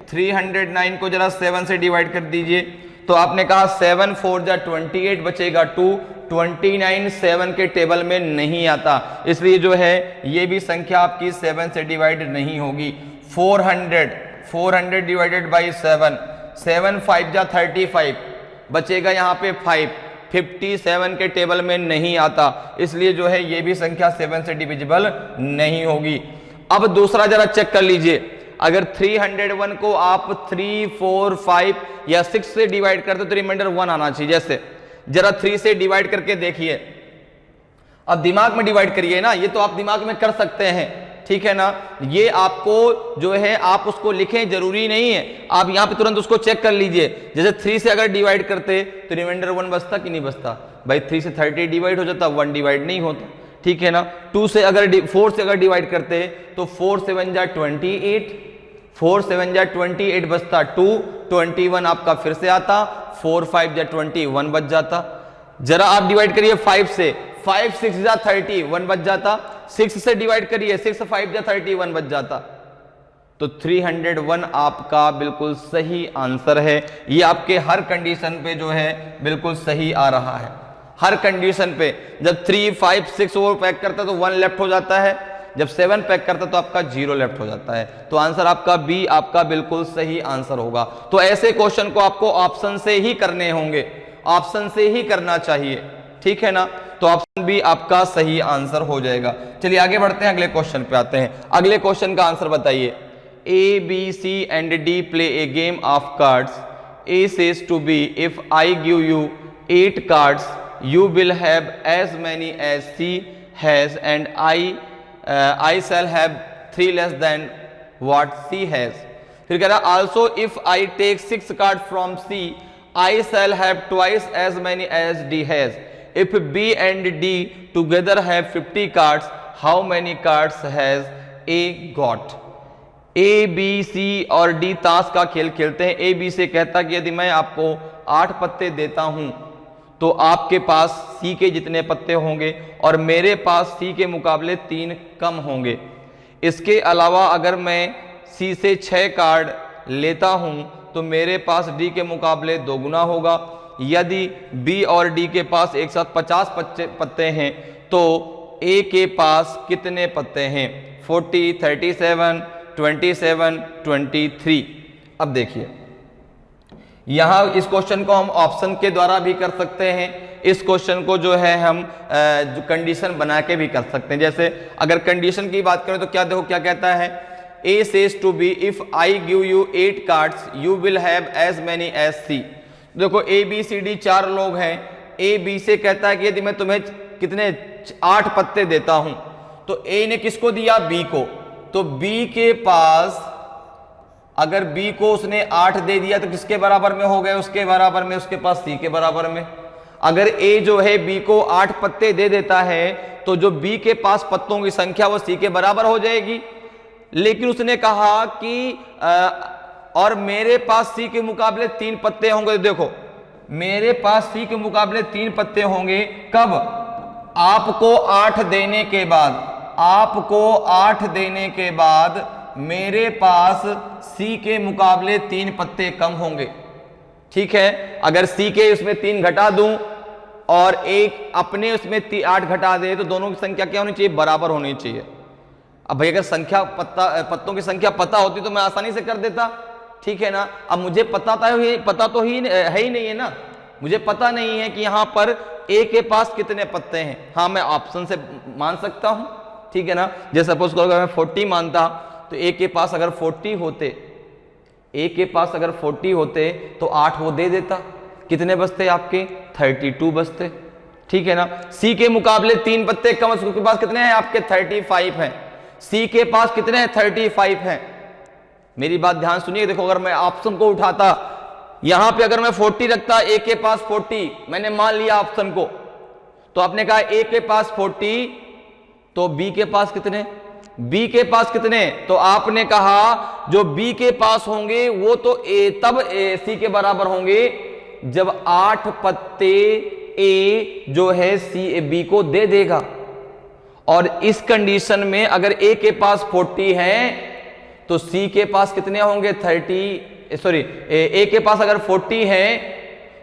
309 को जरा 7 से डिवाइड कर दीजिए। तो आपने कहा 7 4 जा 28 बचेगा 2, 29 7 के टेबल में नहीं आता, इसलिए जो है ये भी संख्या आपकी 7 से डिवाइड नहीं होगी। 400 डिवाइडेड बाई 7, 7 5 जा 35 बचेगा यहाँ पे 5, 57 के टेबल में नहीं आता, इसलिए जो है ये भी संख्या 7 से डिविजिबल नहीं होगी। अब दूसरा जरा चेक कर लीजिए, अगर 301 को आप 3 4 5 या 6 से डिवाइड करते तो रिमाइंडर 1 आना चाहिए। जैसे जरा 3 से डिवाइड करके देखिए, अब दिमाग में डिवाइड करिए ना, ये तो आप दिमाग में कर सकते हैं, ठीक है ना। ये आपको जो है आप उसको लिखें जरूरी नहीं है, आप यहां पे तुरंत उसको चेक कर लीजिए। जैसे 3 से अगर डिवाइड करते तो रिमाइंडर 1 बचता कि नहीं बचता? भाई 3 से 30 डिवाइड हो जाता, 1 डिवाइड नहीं होता, ठीक है ना। 4 से अगर डिवाइड करते तो 4 7 जा 28, 4 7 जा 28 बचता 2, 21 आपका फिर से आता, 4 5 जा 21 बच जाता। जरा आप डिवाइड करिए 5 से, 5 6 जा 30 1 बच जाता। 6 से डिवाइड करिए, 6 5 जा 31 बच जाता। तो 301 आपका बिल्कुल सही आंसर है। ये आपके हर कंडीशन पे जो है बिल्कुल सही आ रहा है, हर कंडीशन पे। जब 3 5 6 और पैक करता है तो 1 लेफ्ट हो जाता है, जब 7 पैक करता है तो आपका 0 लेफ्ट हो जाता है। तो आंसर आपका बी आपका बिल्कुल सही आंसर होगा। तो ऐसे क्वेश्चन को आपको ऑप्शन से ही करने होंगे, ऑप्शन से ही करना चाहिए, ठीक है ना। तो ऑप्शन बी आपका सही आंसर हो जाएगा। चलिए आगे बढ़ते हैं, अगले क्वेश्चन पे आते हैं। अगले क्वेश्चन का आंसर बताइए। A, B, C and D play a game of cards. A says to B, if I give you 8 cards, you will have as many as C has, and I shall have 3 less than what C has. फिर कह रहा also if I take 6 cards from C, I shall have twice as many as D has. If B and D together have 50 cards, how many cards has A got? A B C और डी ताश का खेल खेलते हैं। ए बी से कहता कि यदि मैं आपको 8 पत्ते देता हूं तो आपके पास सी के जितने पत्ते होंगे और मेरे पास सी के मुकाबले 3 कम होंगे। इसके अलावा अगर मैं सी से 6 कार्ड लेता हूं तो मेरे पास डी के मुकाबले 2 गुना होगा। यदि बी और डी के पास एक साथ 50 पत्ते हैं तो ए के पास कितने पत्ते हैं? 40, 37, 27, 23। अब देखिए यहां इस क्वेश्चन को हम ऑप्शन के द्वारा भी कर सकते हैं, इस क्वेश्चन को जो है हम कंडीशन बना के भी कर सकते हैं। जैसे अगर कंडीशन की बात करें तो क्या देखो क्या कहता है, A says to B if I give you 8 cards you will have as many as C। देखो A B C D 4 लोग हैं, A B से कहता है कि यदि मैं तुम्हें कितने 8 पत्ते देता हूं, तो A ने किसको दिया, B को, तो B के पास अगर B को उसने 8 दे दिया तो किसके बराबर में हो गए, उसके बराबर में, उसके पास C के बराबर में। अगर A जो है B को 8 पत्ते दे देता है तो जो B के पास पत्तों की संख्या वो C के बराबर हो जाएगी। लेकिन उसने कहा कि और मेरे पास C के मुकाबले 3 पत्ते होंगे। देखो मेरे पास C के मुकाबले 3 पत्ते होंगे कब, आपको 8 देने के बाद, आपको 8 देने के बाद मेरे पास C के मुकाबले 3 पत्ते कम होंगे। ठीक है, अगर C के उसमें 3 घटा दूं और एक अपने उसमें 8 घटा दे तो दोनों की संख्या क्या होनी चाहिए, बराबर होनी चाहिए। अब भाई अगर संख्या पत्तों की संख्या पता होती तो मैं आसानी से कर देता, ठीक है ना। अब मुझे पता तो है ही नहीं है ना, मुझे पता नहीं है कि यहां पर A के पास कितने पत्ते हैं। हाँ मैं ऑप्शन से मान सकता हूं, ठीक है ना। जैसे सपोज करो अगर मैं 40 मानता तो A के पास अगर 40 होते, A के पास अगर 40 होते तो 8 वो दे देता, कितने बचते आपके, 32 बचते, ठीक है ना। C के मुकाबले 3 पत्ते कम, उसके पास कितने हैं आपके, 35 हैं। C के पास कितने हैं, 35 हैं। मेरी बात ध्यान सुनिए, देखो अगर मैं ऑप्शन को उठाता, यहां पे अगर मैं 40 रखता, A के पास 40, मैंने मान लिया ऑप्शन को, तो आपने कहा A के पास 40 तो B के पास कितने, B के पास कितने, तो आपने कहा जो B के पास होंगे वो तो तब C के बराबर होंगे जब 8 पत्ते A जो है B को दे देगा। और इस कंडीशन में अगर A के पास 40 है तो C के पास कितने होंगे, A के पास अगर 40 है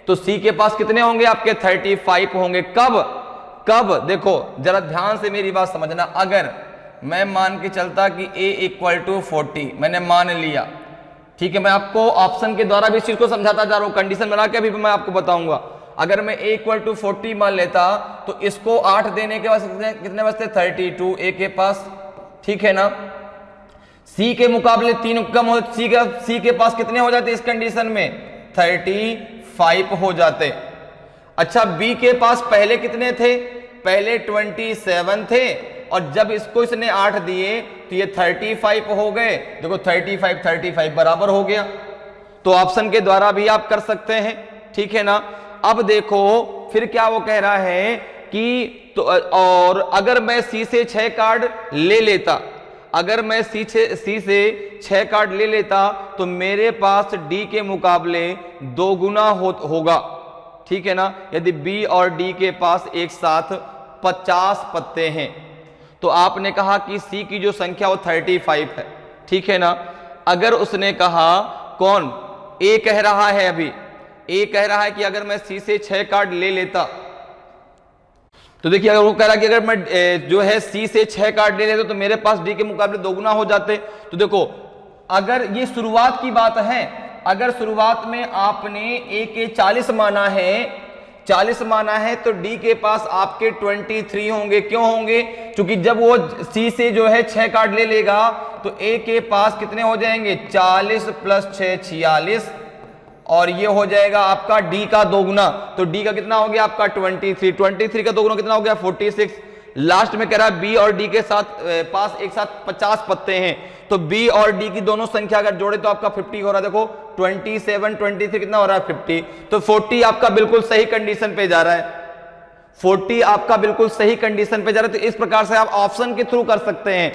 तो C के पास कितने होंगे आपके, 35 होंगे। कब देखो जरा ध्यान से मेरी बात समझना, अगर मैं मान के चलता कि A = 40, मैंने मान लिया, ठीक है, मैं आपको ऑप्शन के द्वारा भी इस चीज को समझाता जा रहा हूं, कंडीशन बना के अभी मैं आपको बताऊंगा। अगर मैं A = 40 मान लेता तो इसको 8 देने के बाद कितने बचते, 32 A के पास, ठीक है ना। C के मुकाबले 3 कम हो, C के पास कितने हो जाते इस कंडीशन में, 35 हो जाते। अच्छा B के पास पहले कितने थे, पहले 27 थे, और जब इसको इसने 8 दिए तो ये 35 हो गए। देखो 35 बराबर हो गया। तो ऑप्शन के द्वारा भी आप कर सकते हैं, ठीक है ना। अब देखो फिर क्या वो कह रहा है कि तो और अगर मैं C से 6 कार्ड ले लेता, अगर मैं C से 6 कार्ड ले लेता तो मेरे पास D के मुकाबले 2 गुना होगा, ठीक है ना। यदि B और D के पास एक साथ 50 पत्ते हैं तो आपने कहा कि C की जो संख्या वो 35 है, ठीक है ना। अगर उसने कहा, कौन, A कह रहा है, अभी A कह रहा है कि अगर मैं C से 6 कार्ड ले लेता, तो देखिए अगर वो कह रहा है कि अगर मैं जो है C से 6 कार्ड ले लेता तो मेरे पास D के मुकाबले 2 गुना हो जाते। तो देखो अगर ये शुरुआत की बात है, अगर शुरुआत में आपने A के 40 माना है तो D के पास आपके 23 होंगे। क्यों होंगे, क्योंकि जब वो C से जो है 6 कार्ड ले लेगा तो A के पास कितने हो जाएंगे, 40 + 6 46, और ये हो जाएगा आपका D का 2 गुना। तो D का कितना हो गया आपका 23 का 2 गुना कितना हो गया 46। लास्ट में कह रहा है B और D के साथ पास एक साथ 50 पत्ते हैं, तो B और D की दोनों संख्या अगर जोड़े तो आपका 50 हो रहा है। देखो 27 23 कितना हो रहा है 50, तो 40 आपका बिल्कुल सही कंडीशन पे जा रहा है, 40 आपका बिल्कुल सही कंडीशन पे जा रहा है। तो इस प्रकार से आप ऑप्शन के थ्रू कर सकते हैं।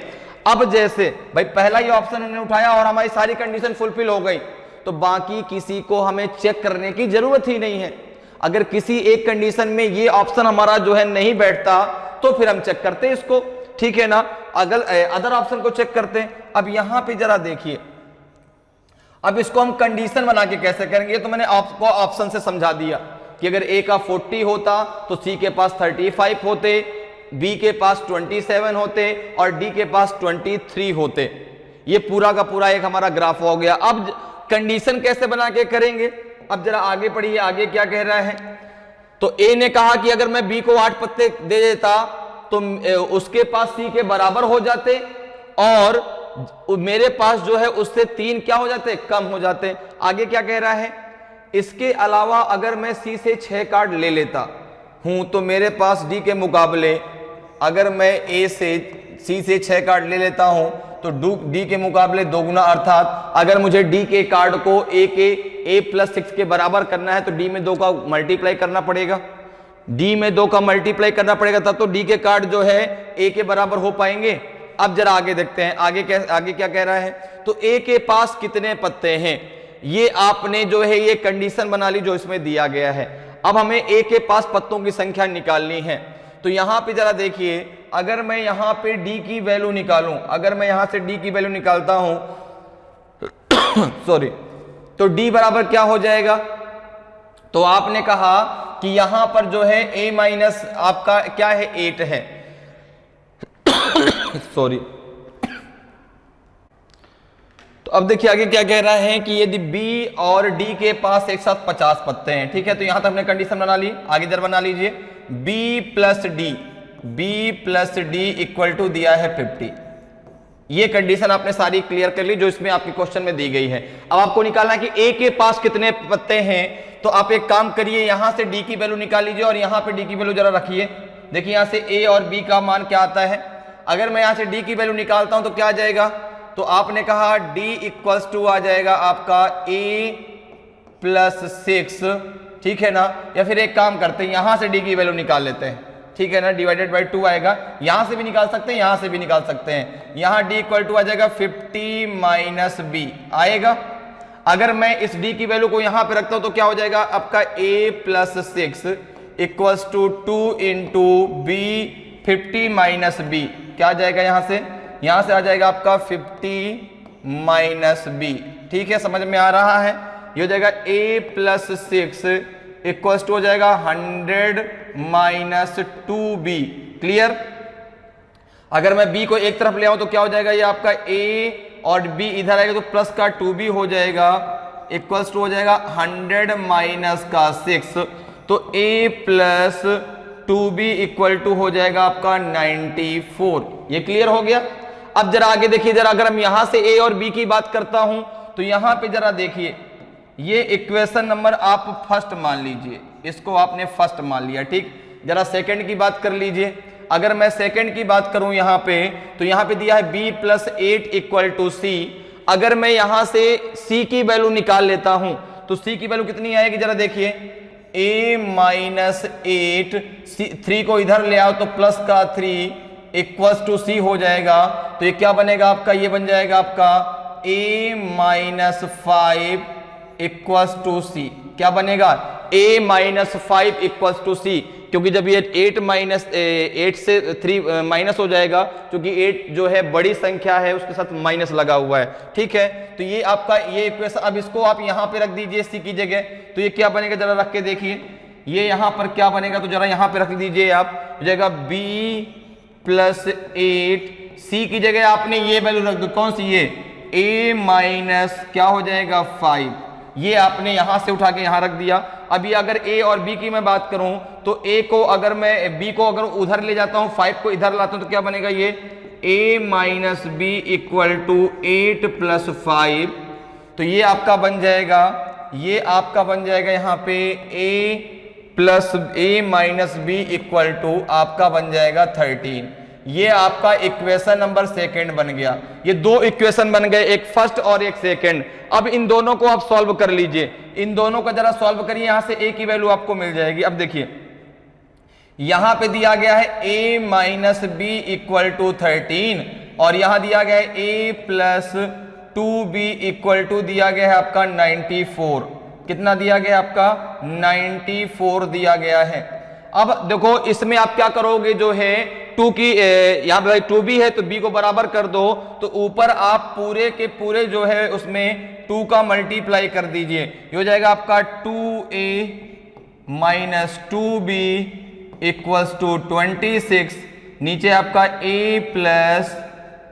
अब जैसे भाई पहला ही ऑप्शन हमने उठाया और हमारी सारी कंडीशन फुलफिल हो गई, तो बाकी किसी को हमें चेक करने की जरूरत ही नहीं है। अगर किसी एक कंडीशन में ये ऑप्शन हमारा जो है नहीं बैठता तो फिर हम चेक करते हैं इसको, ठीक है ना, अगर अदर ऑप्शन को चेक करते हैं। अब यहां पे जरा देखिए, अब इसको हम कंडीशन बना के कैसे करेंगे, तो मैंने आपको ऑप्शन से समझा दिया कि अगर A का 40 होता तो C के पास 35 होते, B के पास 27 होते और D के पास 23 होते। ये पूरा का पूरा एक हमारा ग्राफ हो गया। अब कंडीशन कैसे बना के करेंगे, अब जरा आगे पढ़िए, आगे क्या कह रहा है। तो ए ने कहा कि अगर मैं बी को 8 पत्ते दे देता तो उसके पास सी के बराबर हो जाते और मेरे पास जो है उससे 3 क्या हो जाते, कम हो जाते। आगे क्या कह रहा है, इसके अलावा अगर मैं सी से 6 कार्ड ले लेता हूं तो मेरे पास डी के मुकाबले, अगर मैं ए से सी से 6 कार्ड ले लेता हूं तो डी के मुकाबले दोगुना, अर्थात अगर मुझे डी के कार्ड को ए प्लस 6 के बराबर करना है तो डी में 2 का मल्टीप्लाई करना पड़ेगा, डी में 2 का मल्टीप्लाई करना पड़ेगा, तब तो डी के कार्ड जो है ए के बराबर हो पाएंगे। अब जरा आगे देखते हैं, आगे क्या कह रहा है। तो ए के पास कितने पत्ते हैं, ये आपने जो है ये कंडीशन बना ली जो इसमें दिया गया है। अब हमें ए के पास पत्तों की संख्या निकालनी है। तो यहां पे जरा देखिए, अगर मैं यहां पे डी की वैल्यू निकालूं, अगर मैं यहां से डी की वैल्यू निकालता हूं सॉरी, तो डी बराबर क्या हो जाएगा। तो आपने कहा कि यहां पर जो है ए माइनस आपका क्या है, 8 है सॉरी। तो अब देखिए आगे क्या कह रहा है कि यदि बी और डी के पास एक साथ 50 पत्ते हैं, ठीक है, तो यहां तक हमने कंडीशन बना ली। आगे जरा बना लीजिए, B plus D equal to दिया है 50। ये कंडीशन आपने सारी क्लियर कर ली जो इसमें आपके क्वेश्चन में दी गई है। अब आपको निकालना है कि ए के पास कितने पत्ते हैं। तो आप एक काम करिए, यहां से डी की वैल्यू निकाल लीजिए और यहां पे डी की वैल्यू जरा रखिए। देखिए यहां से ए और बी का मान क्या आता है। अगर मैं यहां से डी की वैल्यू निकालता हूं तो क्या आ जाएगा, तो आपने कहा डी इक्वल्स टू आ जाएगा आपका ए प्लस 6, ठीक है ना। या फिर एक काम करते हैं, यहां से डी की वैल्यू निकाल लेते हैं, ठीक है ना, डिवाइडेड बाई 2 आएगा। यहां से भी निकाल सकते हैं, यहां से भी निकाल सकते हैं। यहां डी इक्वल टू आ जाएगा 50 माइनस बी आएगा। अगर मैं इस डी की वैल्यू को यहां पे रखता हूं तो क्या हो जाएगा आपका a plus 6 equals to 2 into B 50 minus B, क्या आ जाएगा यहां से आ जाएगा आपका 50 माइनस बी, ठीक है, समझ में आ रहा है। ये हो जाएगा a प्लस 6 इक्वल्स टू हो जाएगा 100 माइनस 2b, क्लियर। अगर मैं b को एक तरफ ले आऊं तो क्या हो जाएगा, ये आपका a और b इधर आएगा तो प्लस का 2b हो जाएगा, इक्वल्स टू हो जाएगा 100 माइनस का 6, तो a plus 2b equal to हो जाएगा आपका 94। ये क्लियर हो गया। अब जरा आगे देखिए, जरा अगर हम यहां से a और b की बात करता हूं तो यहां पे जरा देखिए, ये इक्वेशन नंबर आप फर्स्ट मान लीजिए, इसको आपने फर्स्ट मान लिया, ठीक। जरा सेकंड की बात कर लीजिए। अगर मैं सेकंड की बात करूं यहां पे, तो यहां पे दिया है b plus 8 equal to c। अगर मैं यहां से c की वैल्यू निकाल लेता हूं तो c की वैल्यू कितनी आएगी, जरा देखिए, a माइनस 8, 3 को इधर ले आओ तो प्लस का 3 इक्वल्स टू c हो जाएगा। तो ये क्या बनेगा आपका, ये बन जाएगा आपका a माइनस 5 इक्वल्स टू सी। क्या बनेगा, a माइनस 5 इक्वल्स टू सी, क्योंकि जब ये 8 से 3 माइनस हो जाएगा, क्योंकि 8 जो है बड़ी संख्या है उसके साथ माइनस लगा हुआ है, ठीक है। तो ये आपका ये इक्वेशन, अब इसको आप यहां पे रख दीजिए सी की जगह, तो ये क्या बनेगा जरा रख के देखिए, ये यहां पर क्या बनेगा, तो जरा यहां पे रख दीजिए आप, हो जाएगा b प्लस 8, सी की जगह आपने ये वैल्यू रख दो, कौन सी, ये a माइनस क्या हो जाएगा 5, ये आपने यहां से उठा के यहां रख दिया। अभी अगर a और b की मैं बात करूं तो a को अगर मैं b को अगर उधर ले जाता हूं, 5 को इधर लाता हूं तो क्या बनेगा, ये a minus B equal to 8 plus 5। तो ये आपका बन जाएगा, ये आपका बन जाएगा यहां पे a plus a minus B equal to आपका बन जाएगा 13। ये आपका इक्वेशन नंबर सेकंड बन गया। ये दो इक्वेशन बन गए, एक फर्स्ट और एक सेकंड। अब इन दोनों को आप सॉल्व कर लीजिए, इन दोनों को जरा सॉल्व करिए, यहां से a की वैल्यू आपको मिल जाएगी। अब देखिए यहां पे दिया गया है a minus B equal to 13 और यहां दिया गया है a plus 2b equal to दिया गया है आपका 94। कितना दिया गया आपका 94 दिया गया है। अब देखो इसमें आप क्या करोगे, जो है 2 की यहाँ पे 2b है तो b को बराबर कर दो, तो ऊपर आप पूरे के पूरे जो है उसमें 2 का मल्टीप्लाई कर दीजिए। ये हो जाएगा आपका 2a minus 2b equals to 26। नीचे आपका a plus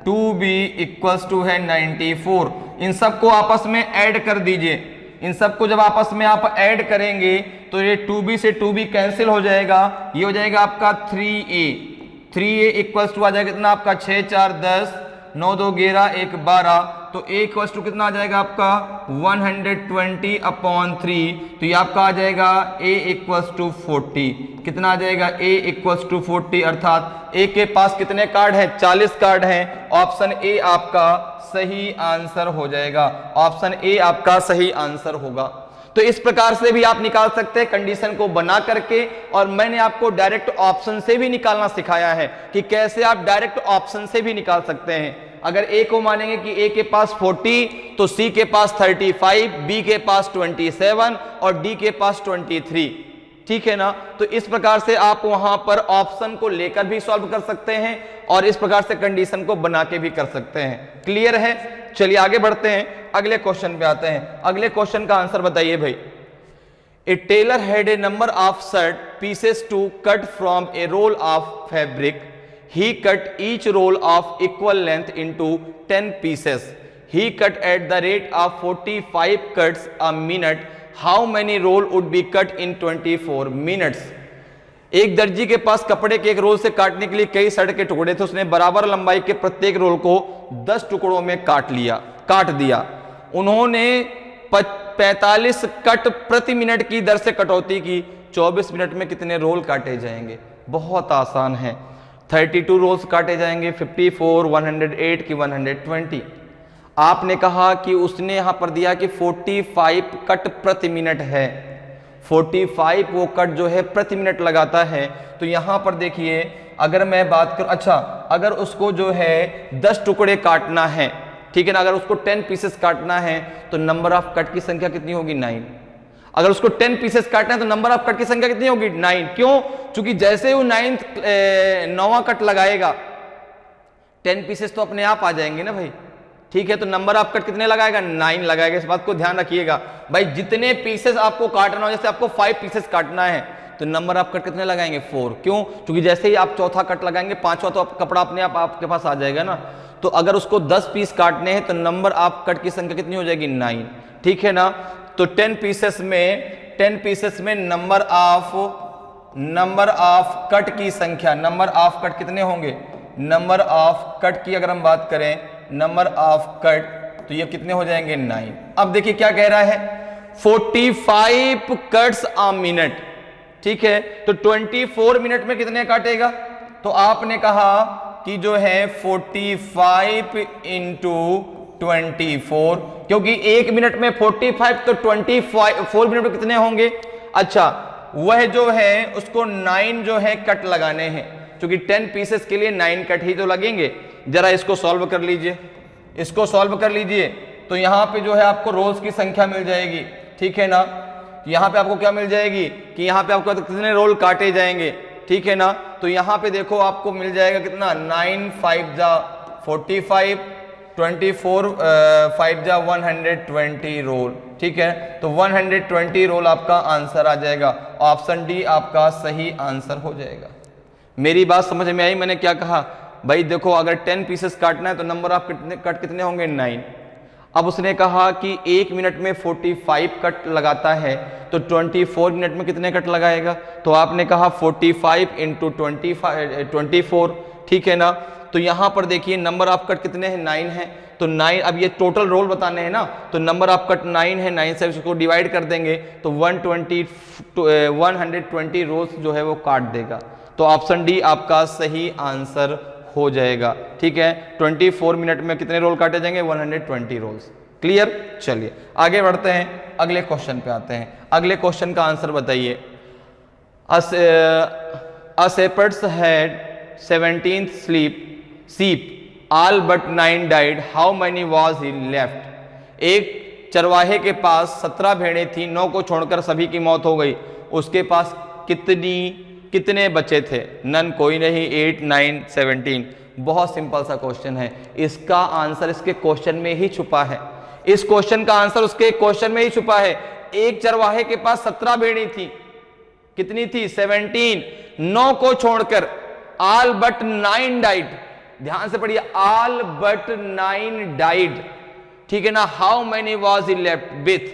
2b equals to है 94। इन सबको आपस में ऐड कर दीजिए। इन सबको जब आपस में आप ऐड करेंगे तो ये 2b से 2b कैंसिल हो जाएगा, ये हो जाएगा आपका 3a इक्वल्स टू आ जाएगा कितना आपका 6 4 10, 9 2 11, 1 12, तो a इक्वल्स टू कितना आ जाएगा आपका 120/3। तो ये आपका आ जाएगा a इक्वल्स टू 40। कितना आ जाएगा a इक्वल्स टू 40, अर्थात a के पास कितने कार्ड हैं, 40 कार्ड हैं। ऑप्शन ए आपका सही आंसर हो जाएगा। ऑप्शन ए आपका सही आंसर होगा। तो इस प्रकार से भी आप निकाल सकते हैं कंडीशन को बना करके, और मैंने आपको डायरेक्ट ऑप्शन से भी निकालना सिखाया है कि कैसे आप डायरेक्ट ऑप्शन से भी निकाल सकते हैं। अगर ए को मानेंगे कि ए के पास 40 तो सी के पास 35, बी के पास 27 और डी के पास 23। ठीक है ना। तो इस प्रकार से आप वहां पर ऑप्शन को लेकर भी सॉल्व कर सकते हैं और इस प्रकार से कंडीशन को बना के भी कर सकते हैं। क्लियर है। चलिए आगे बढ़ते हैं, अगले क्वेश्चन पे आते हैं। अगले क्वेश्चन का आंसर बताइए भाई। A tailor had a number of shirt pieces to cut from a roll of fabric. He cut each roll of equal length into 10 pieces. He cut at the rate of 45 cuts a minute. How many roll would be cut in 24 minutes? एक दर्जी के पास कपड़े के एक रोल से काटने के लिए कई शर्ट के टुकड़े थे। उसने बराबर लंबाई के प्रत्येक रोल को 10 टुकड़ों में काट दिया। उन्होंने 45 कट प्रति मिनट की दर से कटौती की। 24 मिनट में कितने रोल काटे जाएंगे? बहुत आसान है। 32 रोल्स काटे जाएंगे, 54, 108 की 120। आपने कहा कि उसने यहां पर दिया कि 45 कट प्रति मिनट है। 45 वो कट जो है प्रति मिनट लगाता है। तो यहां पर देखिए, अगर मैं बात करूं, अच्छा अगर उसको जो है 10 टुकड़े काटना है, ठीक है ना, अगर उसको 10 पीसेस काटना है तो नंबर ऑफ कट की संख्या कितनी होगी? 9। अगर उसको 10 पीसेस काटना है तो नंबर ऑफ कट की संख्या कितनी होगी? 9। क्यों? क्योंकि जैसे वो 9वां कट लगाएगा 10 पीसेस तो अपने आप आ जाएंगे ना भाई। ठीक है, तो नंबर ऑफ कट कितने लगाएगा? 9 लगाएगा। इस बात को ध्यान रखिएगा भाई। जितने पीसेस आपको काटना हो, जैसे आपको 5 पीसेस काटना है तो नंबर ऑफ कट कितने लगाएंगे? 4। क्यों? क्योंकि जैसे ही आप चौथा कट लगाएंगे 5वां तो कपड़ा अपने आप आपके पास आ जाएगा ना। तो अगर उसको 10 पीस काटने हैं तो नंबर ऑफ कट की संख्या कितनी हो जाएगी? 9। ठीक है ना। तो 10 पीसेस में नंबर ऑफ कट की संख्या, नंबर ऑफ कट कितने होंगे? नंबर ऑफ कट की अगर हम बात करें, नंबर ऑफ कट, तो ये कितने हो जाएंगे? 9। अब देखिए क्या कह रहा है, 45 कट्स अ मिनट। ठीक है, तो 24 मिनट में कितने काटेगा? तो आपने कहा कि जो है 45 इंटू 24, क्योंकि 1 मिनट में 45 तो 24 मिनट में कितने होंगे? अच्छा, वह जो है उसको 9 जो है कट लगाने हैं, क्योंकि 10 पीसेस के लिए 9 कट ही तो लगेंगे। जरा इसको सॉल्व कर लीजिए, इसको सॉल्व कर लीजिए। तो यहां पे जो है आपको रोल्स की संख्या मिल जाएगी। ठीक है ना। यहां पे आपको क्या मिल जाएगी कि यहां पे आपको कितने रोल काटे जाएंगे। ठीक है ना। तो यहां पे देखो आपको मिल जाएगा कितना? 9 5 जा 45, 24 5 जा 120 रोल। ठीक है, तो 120 रोल आपका आंसर आ जाएगा। ऑप्शन डी आपका सही आंसर हो जाएगा। मेरी बात समझ में आई? मैंने क्या कहा भाई? देखो, अगर 10 पीसेस काटना है तो नंबर ऑफ कट कितने होंगे? 9। अब उसने कहा कि 1 मिनट में 45 कट लगाता है, तो 24 मिनट में कितने कट लगाएगा? तो आपने कहा 45 इंटू 24। ठीक है ना। तो यहां पर देखिए नंबर ऑफ कट कितने हैं? 9 है। तो 9, अब ये टोटल रोल बताने हैं ना, तो नंबर ऑफ कट 9 है। 9 से इसको डिवाइड कर देंगे तो 120 रोल्स जो है वो काट देगा। तो ऑप्शन डी आपका सही आंसर हो जाएगा। ठीक है, 24 मिनट में कितने रोल काटे जाएंगे? 120 रोल्स। क्लियर। चलिए आगे बढ़ते हैं, अगले क्वेश्चन पे आते हैं। अगले क्वेश्चन का आंसर बताइए। A shepherd had 17 sheep, all but 9 died. How many was he left? एक चरवाहे के पास 17 भेड़ें थी, 9 को छोड़कर सभी की मौत हो गई। उसके पास कितने बचे थे? नन, कोई नहीं। 8 9 17। बहुत सिंपल सा क्वेश्चन है। इसका आंसर इसके क्वेश्चन में ही छुपा है। इस क्वेश्चन का आंसर उसके क्वेश्चन में ही छुपा है। एक चरवाहे के पास 17 भेड़ें थी। कितनी थी? 17। 9 को छोड़कर ऑल बट 9 डाइड। ध्यान से पढ़िए, ऑल बट 9 डाइड, ठीक है ना। How many was he left with,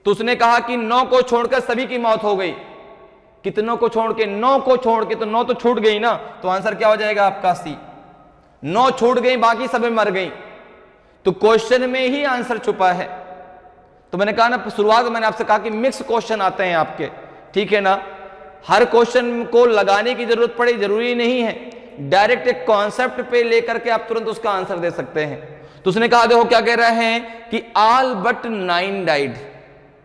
तो उसने कहा कि 9 को छोड़कर सभी की मौत हो गई। कितनों को छोड़ के? 9 को छोड़ के, तो 9 तो छूट गई ना, तो आंसर क्या हो जाएगा आपका सी। 9 छूट गई, बाकी सभी मर गई, तो क्वेश्चन में ही आंसर छुपा है। तो मैंने कहा ना, शुरुआत में मैंने आपसे कहा कि मिक्स क्वेश्चन आते हैं आपके, ठीक है ना। हर क्वेश्चन को लगाने की जरूरत पड़े जरूरी नहीं है, डायरेक्ट एक कॉन्सेप्ट पे लेकर के आप तुरंत उसका आंसर दे सकते हैं। तो उसने कहा, देखो क्या कह रहे हैं कि ऑल बट 9 डाइड,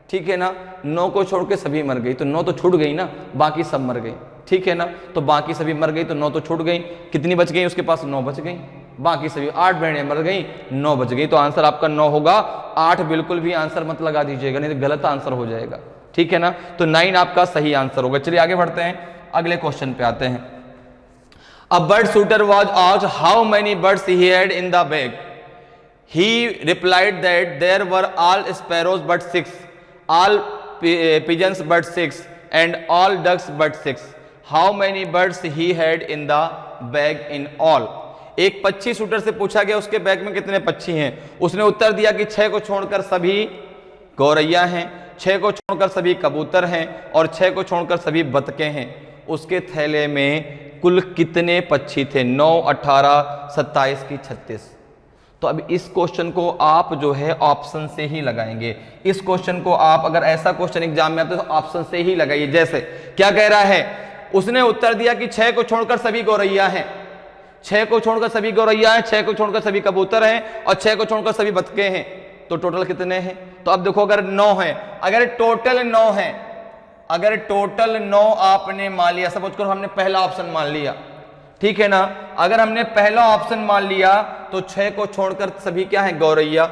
ठीक है ना। 9 को छोड़ के सभी मर गई, तो 9 तो छूट गई ना, बाकी सब मर गई, ठीक है ना। तो बाकी सभी मर गई, तो 9 तो छूट गई, कितनी बच गई उसके पास? 9 बच गई, बाकी सभी 8 भेड़ें मर गई, 9 बच गई, तो आंसर आपका 9 होगा। 8 बिल्कुल भी आंसर मत लगा दीजिएगा, नहीं तो गलत आंसर हो जाएगा, ठीक है ना। तो 9 आपका सही आंसर होगा। चलिए आगे बढ़ते हैं, अगले क्वेश्चन पे आते हैं। A bird shooter was asked how many birds he had in the bag, he replied that there were all sparrows but 6, all pigeons but 6, and all ducks but 6. How many birds he had in the bag in all? एक पक्षी शूटर से पूछा गया उसके बैग में कितने पक्षी हैं। उसने उत्तर दिया कि 6 को छोड़कर सभी गौरैया हैं, 6 को छोड़कर सभी कबूतर हैं, और 6 को छोड़कर सभी बतखें हैं। उसके थैले में कुल कितने पक्षी थे? 9, 18, 27 की 36। तो अब इस क्वेश्चन को आप जो है ऑप्शन से ही लगाएंगे। इस क्वेश्चन को आप अगर ऐसा क्वेश्चन एग्जाम में आता है तो ऑप्शन से ही लगाइए। जैसे क्या कह रहा है, उसने उत्तर दिया कि 6 को छोड़कर सभी गौरैया हैं, 6 को छोड़कर सभी गौरैया हैं, 6 को छोड़कर सभी कबूतर हैं, और 6 को छोड़कर सभी बतखे हैं। तो टोटल कितने हैं? तो अब देखो, अगर 9 है, अगर टोटल 9 है, अगर टोटल 9 आपने मान लिया, सपोज करो हमने पहला ऑप्शन मान लिया, ठीक है ना। अगर हमने पहला ऑप्शन मान लिया तो 6 को छोड़कर सभी क्या है? गौरैया।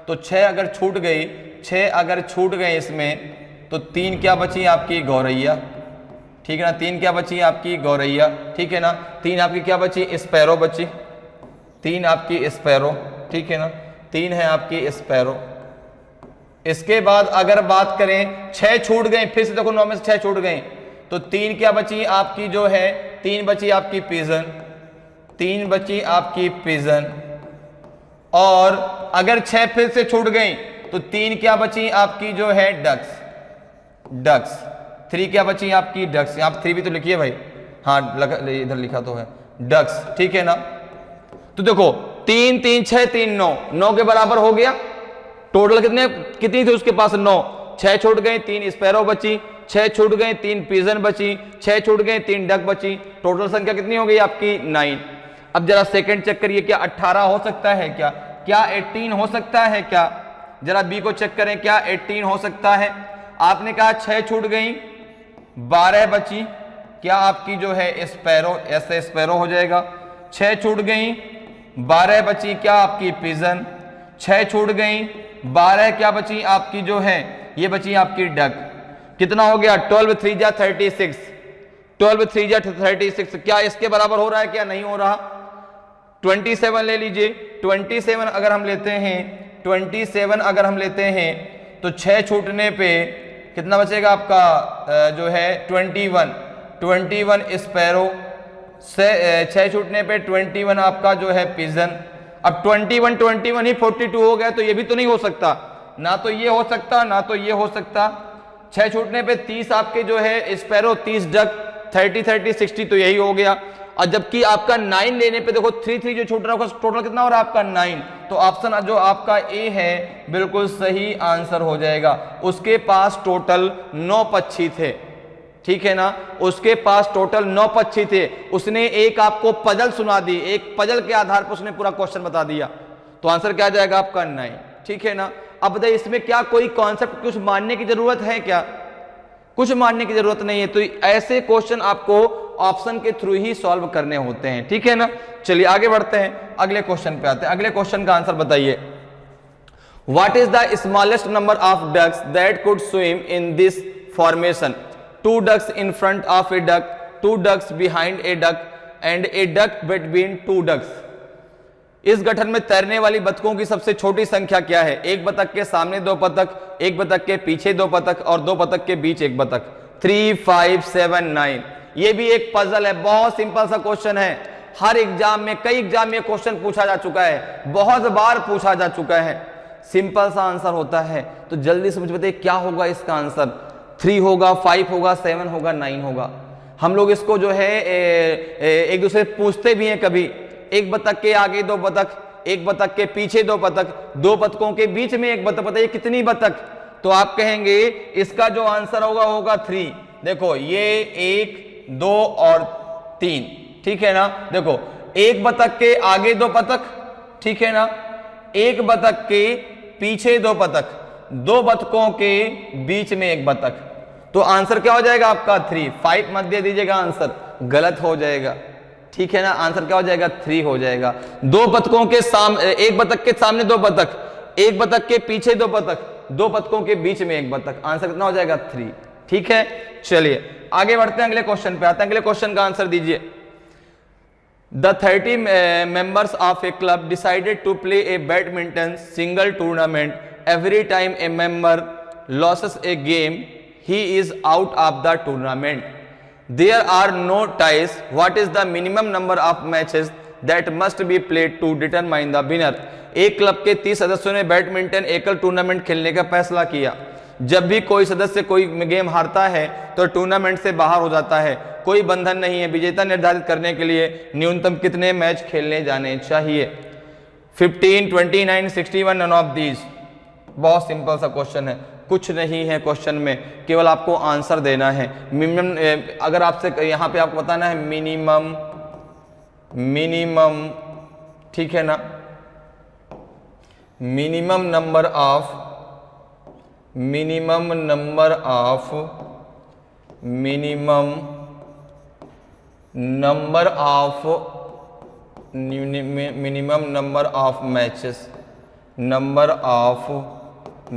तो 6 अगर छूट गई, 6 अगर छूट गए इसमें, तो 3 क्या बची? आपकी गौरैया, ठीक है ना। 3 क्या बची? आपकी गौरैया, ठीक है ना। 3 आपकी क्या बची? स्पैरो बची, 3 आपकी स्पैरो, ठीक है ना। 3 है आपकी स्पैरो। इसके बाद अगर बात करें, 6 छूट गए, फिर से देखो 9 में से 6 छूट गए, तो 3 क्या बची? आपकी जो है 3 बची आपकी पिजन, 3 बची आपकी पिजन। और अगर 6 फिर से छूट गई तो 3 क्या बची? आपकी जो है डक्स, डक्स। 3 क्या बची? आपकी डक्स। आप 3 भी तो लिखिए भाई, हाँ इधर लिखा तो है डक्स, ठीक है ना। तो देखो 3 3 6 3 9, 9 के बराबर हो गया। टोटल कितनी थी उसके पास? 9। 6 छूट गई, 3 स्पैरो बची, 6 छूट गए, 3 पिजन बची, 6 छूट गए, 3 डक बची। टोटल संख्या कितनी हो गई आपकी? 9। अब जरा सेकंड चेक करिए, क्या 18 हो सकता है? क्या 18 हो सकता है? क्या जरा बी को चेक करें, क्या 18 हो सकता है? आपने कहा 6 छूट गई, 12 बची, क्या आपकी जो है स्पैरो, ऐसे स्पैरो हो जाएगा। 6 छूट गई, 12 बची, क्या आपकी पिजन। 6 छूट गई, 12 क्या बची? आपकी जो है ये बची आपकी डक। कितना हो गया? 12 3 जा 36, 12 3 जा 36। क्या इसके बराबर हो रहा है? क्या नहीं हो रहा? 27 ले लीजिए। 27 अगर हम लेते हैं, 27 अगर हम लेते हैं तो 6 छूटने पे कितना बचेगा आपका जो है 21 स्पैरो से 6 छूटने पे 21 आपका जो है पिजन। अब 21 ही 42 हो गया, तो ये भी तो नहीं हो सकता, ना तो ये हो सकता ना तो ये हो सकता। 6 छूटने पे 30 आपके जो है स्पैरो, 30 डक, 30 30 60, तो यही हो गया। और जबकि आपका 9 लेने पे देखो 3 3 जो छूट रहा है टोटल कितना हो रहा है आपका? 9। तो ऑप्शन जो आपका ए है बिल्कुल सही आंसर हो जाएगा। उसके पास टोटल 9 पक्षी थे, ठीक है ना। उसके पास टोटल 9 पक्षी थे। उसने एक आपको पजल सुना दी, एक पजल के आधार पर उसने पूरा क्वेश्चन बता दिया। तो आंसर क्या आ जाएगा आपका? 9, ठीक है ना। अब बताइए इसमें क्या कोई कॉन्सेप्ट कुछ मानने की जरूरत है? क्या कुछ मानने की जरूरत नहीं है। तो ऐसे क्वेश्चन आपको ऑप्शन के थ्रू ही सॉल्व करने होते हैं, ठीक है ना। चलिए आगे बढ़ते हैं, अगले क्वेश्चन पे आते हैं। अगले क्वेश्चन का आंसर बताइए। What is the smallest number of ducks that could swim in this formation? 2 ducks in front of a duck, 2 ducks behind a duck and a duck between 2 ducks. इस गठन में तैरने वाली बतखों की सबसे छोटी संख्या क्या है? एक बतख के सामने 2 बतख, एक बतख के पीछे 2 बतख और 2 बतख के बीच 1 बतख। 3 5 7 9। ये भी एक पजल है, बहुत सिंपल सा क्वेश्चन है। हर एग्जाम में, कई एग्जाम में क्वेश्चन पूछा जा चुका है, बहुत बार पूछा जा चुका है। सिंपल सा आंसर होता है। तो जल्दी से मुझे बताइए क्या होगा इसका आंसर। 3 होगा, 5 होगा, 7 होगा, 9 होगा। हम लोग इसको जो है एक दूसरे से पूछते भी हैं कभी, एक बतख के आगे 2 बतख, एक बतख के पीछे 2 बतख, 2 बतखों के बीच में एक बतख, बताइए कितनी बतख। तो आप कहेंगे इसका जो आंसर होगा 3। देखो ये 1, 2 और 3, ठीक है ना। देखो एक बतख के आगे 2 बतख, ठीक है ना, एक बतख के पीछे 2 बतख, 2 बतखों के बीच में एक बतख। तो आंसर क्या हो जाएगा आपका 3। 5 मत दे दीजिएगा, आंसर गलत हो जाएगा, ठीक है ना। आंसर क्या हो जाएगा 3 हो जाएगा। 2 बतखों के सामने, एक बतख के सामने 2 बतख, एक बतख के पीछे 2 बतख, 2 बतखों के बीच में एक बतख। आंसर कितना हो जाएगा 3, ठीक है। चलिए आगे बढ़ते हैं, अगले क्वेश्चन पे आते हैं। अगले क्वेश्चन का आंसर दीजिए। The 30 members of a club decided to play a badminton single tournament. Every time a member loses a game, he is out of the tournament. There are no ties. What is the minimum number of matches that must be played to determine the winner? एक क्लब के 30 सदस्यों ने बैडमिंटन एकल टूर्नामेंट खेलने का फैसला किया। जब भी कोई सदस्य कोई गेम हारता है तो टूर्नामेंट से बाहर हो जाता है। कोई बंधन नहीं है। विजेता निर्धारित करने के लिए न्यूनतम कितने मैच खेलने जाने चाहिए? 15, 29, 61, नन ऑफ दीज। बहुत सिंपल सा क्वेश्चन है, कुछ नहीं है क्वेश्चन में, केवल आपको आंसर देना है। मिनिमम, अगर आपसे यहाँ पे आपको बताना है मिनिमम, ठीक है ना, minimum number of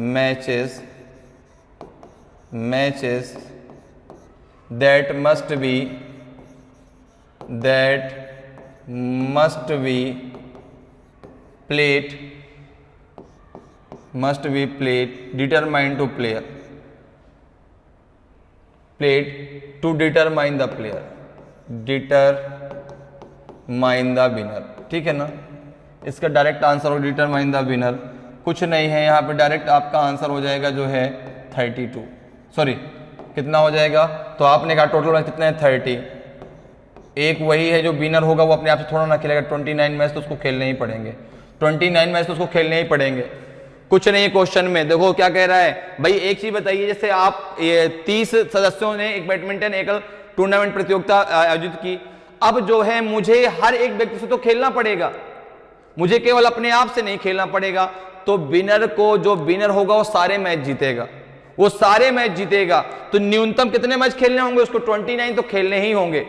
matches that must be played determine to player played to determine the player determine the winner, ठीक है ना। इसका डायरेक्ट आंसर हो डिटरमाइन द विनर, कुछ नहीं है यहाँ पे, डायरेक्ट आपका आंसर हो जाएगा जो है 32, सॉरी कितना हो जाएगा, तो आपने कहा टोटल मैच कितने हैं 30। एक वही है जो विनर होगा वो अपने आप से थोड़ा ना खेलेगा, 29 मैच तो उसको खेलने ही पड़ेंगे, 29 मैच तो उसको खेलने ही पड़ेंगे। कुछ नहीं क्वेश्चन में, देखो क्या कह रहा है भाई। एक चीज बताइए, जैसे आप 30 सदस्यों ने एक बैडमिंटन एकल टूर्नामेंट प्रतियोगिता आयोजित की, अब जो है मुझे हर एक व्यक्ति से तो खेलना पड़ेगा, मुझे केवल अपने आप से नहीं खेलना पड़ेगा। तो विनर को, जो विनर होगा वो सारे मैच जीतेगा, वो सारे मैच जीतेगा। तो न्यूनतम कितने मैच खेलने होंगे उसको? 29 तो खेलने ही होंगे,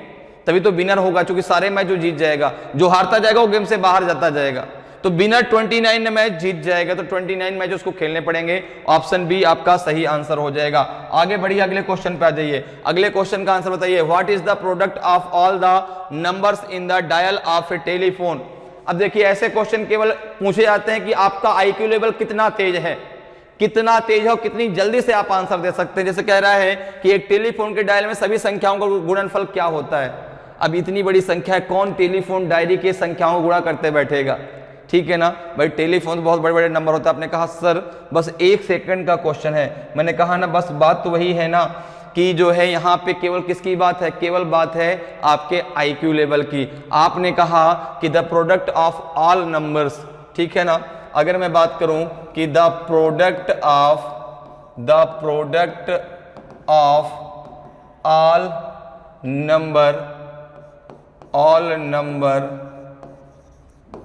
तभी तो विनर होगा, क्योंकि सारे मैच जो जीत जाएगा, जो हारता जाएगा वो गेम से बाहर जाता जाएगा। तो विनर 29 मैच जीत जाएगा, तो 29 मैच उसको खेलने पड़ेंगे। ऑप्शन बी आपका सही आंसर हो जाएगा। आगे बढ़िए, अगले क्वेश्चन पे आ जाइए। अगले क्वेश्चन का आंसर बताइए। What is the product of all the numbers in the dial of A telephone? अब देखिए ऐसे क्वेश्चन केवल पूछे जाते हैं कि आपका आईक्यू लेवल कितना तेज है, कितना तेज है और कितनी जल्दी से आप आंसर दे सकते हैं। जैसे कह रहा है कि एक टेलीफोन के डायल में सभी संख्याओं का गुणनफल क्या होता है। अब इतनी बड़ी संख्या है, कौन टेलीफोन डायरी की संख्याओं को गुणा करते बैठेगा, ठीक है ना भाई। टेलीफोन तो बहुत बड़े बड़े नंबर होता है। आपने कहा सर बस 1 सेकंड का क्वेश्चन है, मैंने कहा ना बस बात तो वही है ना कि जो है यहाँ पे केवल किसकी बात है, केवल बात है आपके आईक्यू लेवल की। आपने कहा कि the product of all numbers, ठीक है ना। अगर मैं बात करूं कि the product of all number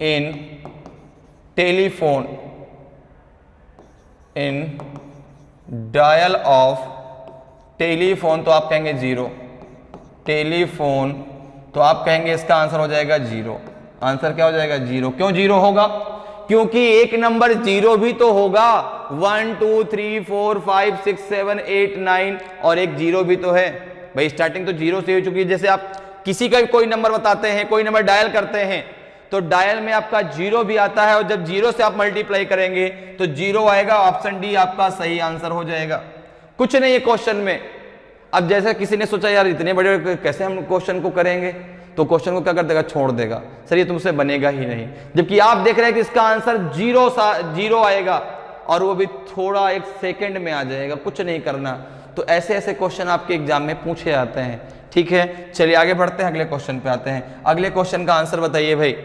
in telephone in dial of telephone, तो आप कहेंगे 0। टेलीफोन तो आप कहेंगे इसका आंसर हो जाएगा 0। आंसर क्या हो जाएगा 0। क्यों 0 होगा? क्योंकि एक नंबर 0 भी तो होगा। 1 2 3 4 5 6 7 8 9 और एक 0 भी तो है भाई। स्टार्टिंग तो 0 से हो चुकी है। जैसे आप किसी का भी कोई नंबर बताते हैं, कोई नंबर डायल करते हैं, तो डायल में आपका 0 भी आता है और जब 0 से आप मल्टीप्लाई करेंगे तो 0 आएगा। ऑप्शन डी आपका सही आंसर हो जाएगा। कुछ नहीं है क्वेश्चन में। अब जैसे किसी ने सोचा यार इतने बड़े कैसे हम क्वेश्चन को करेंगे, तो क्वेश्चन को क्या कर देगा, छोड़ देगा, सर ये तुमसे बनेगा ही नहीं। जबकि आप देख रहे हैं कि इसका आंसर जीरो आएगा और वो भी थोड़ा एक सेकंड में आ जाएगा, कुछ नहीं करना। तो ऐसे ऐसे क्वेश्चन आपके एग्जाम में पूछे जाते हैं, ठीक है। चलिए आगे बढ़ते हैं, अगले क्वेश्चन पे आते हैं। अगले क्वेश्चन का आंसर बताइए भाई।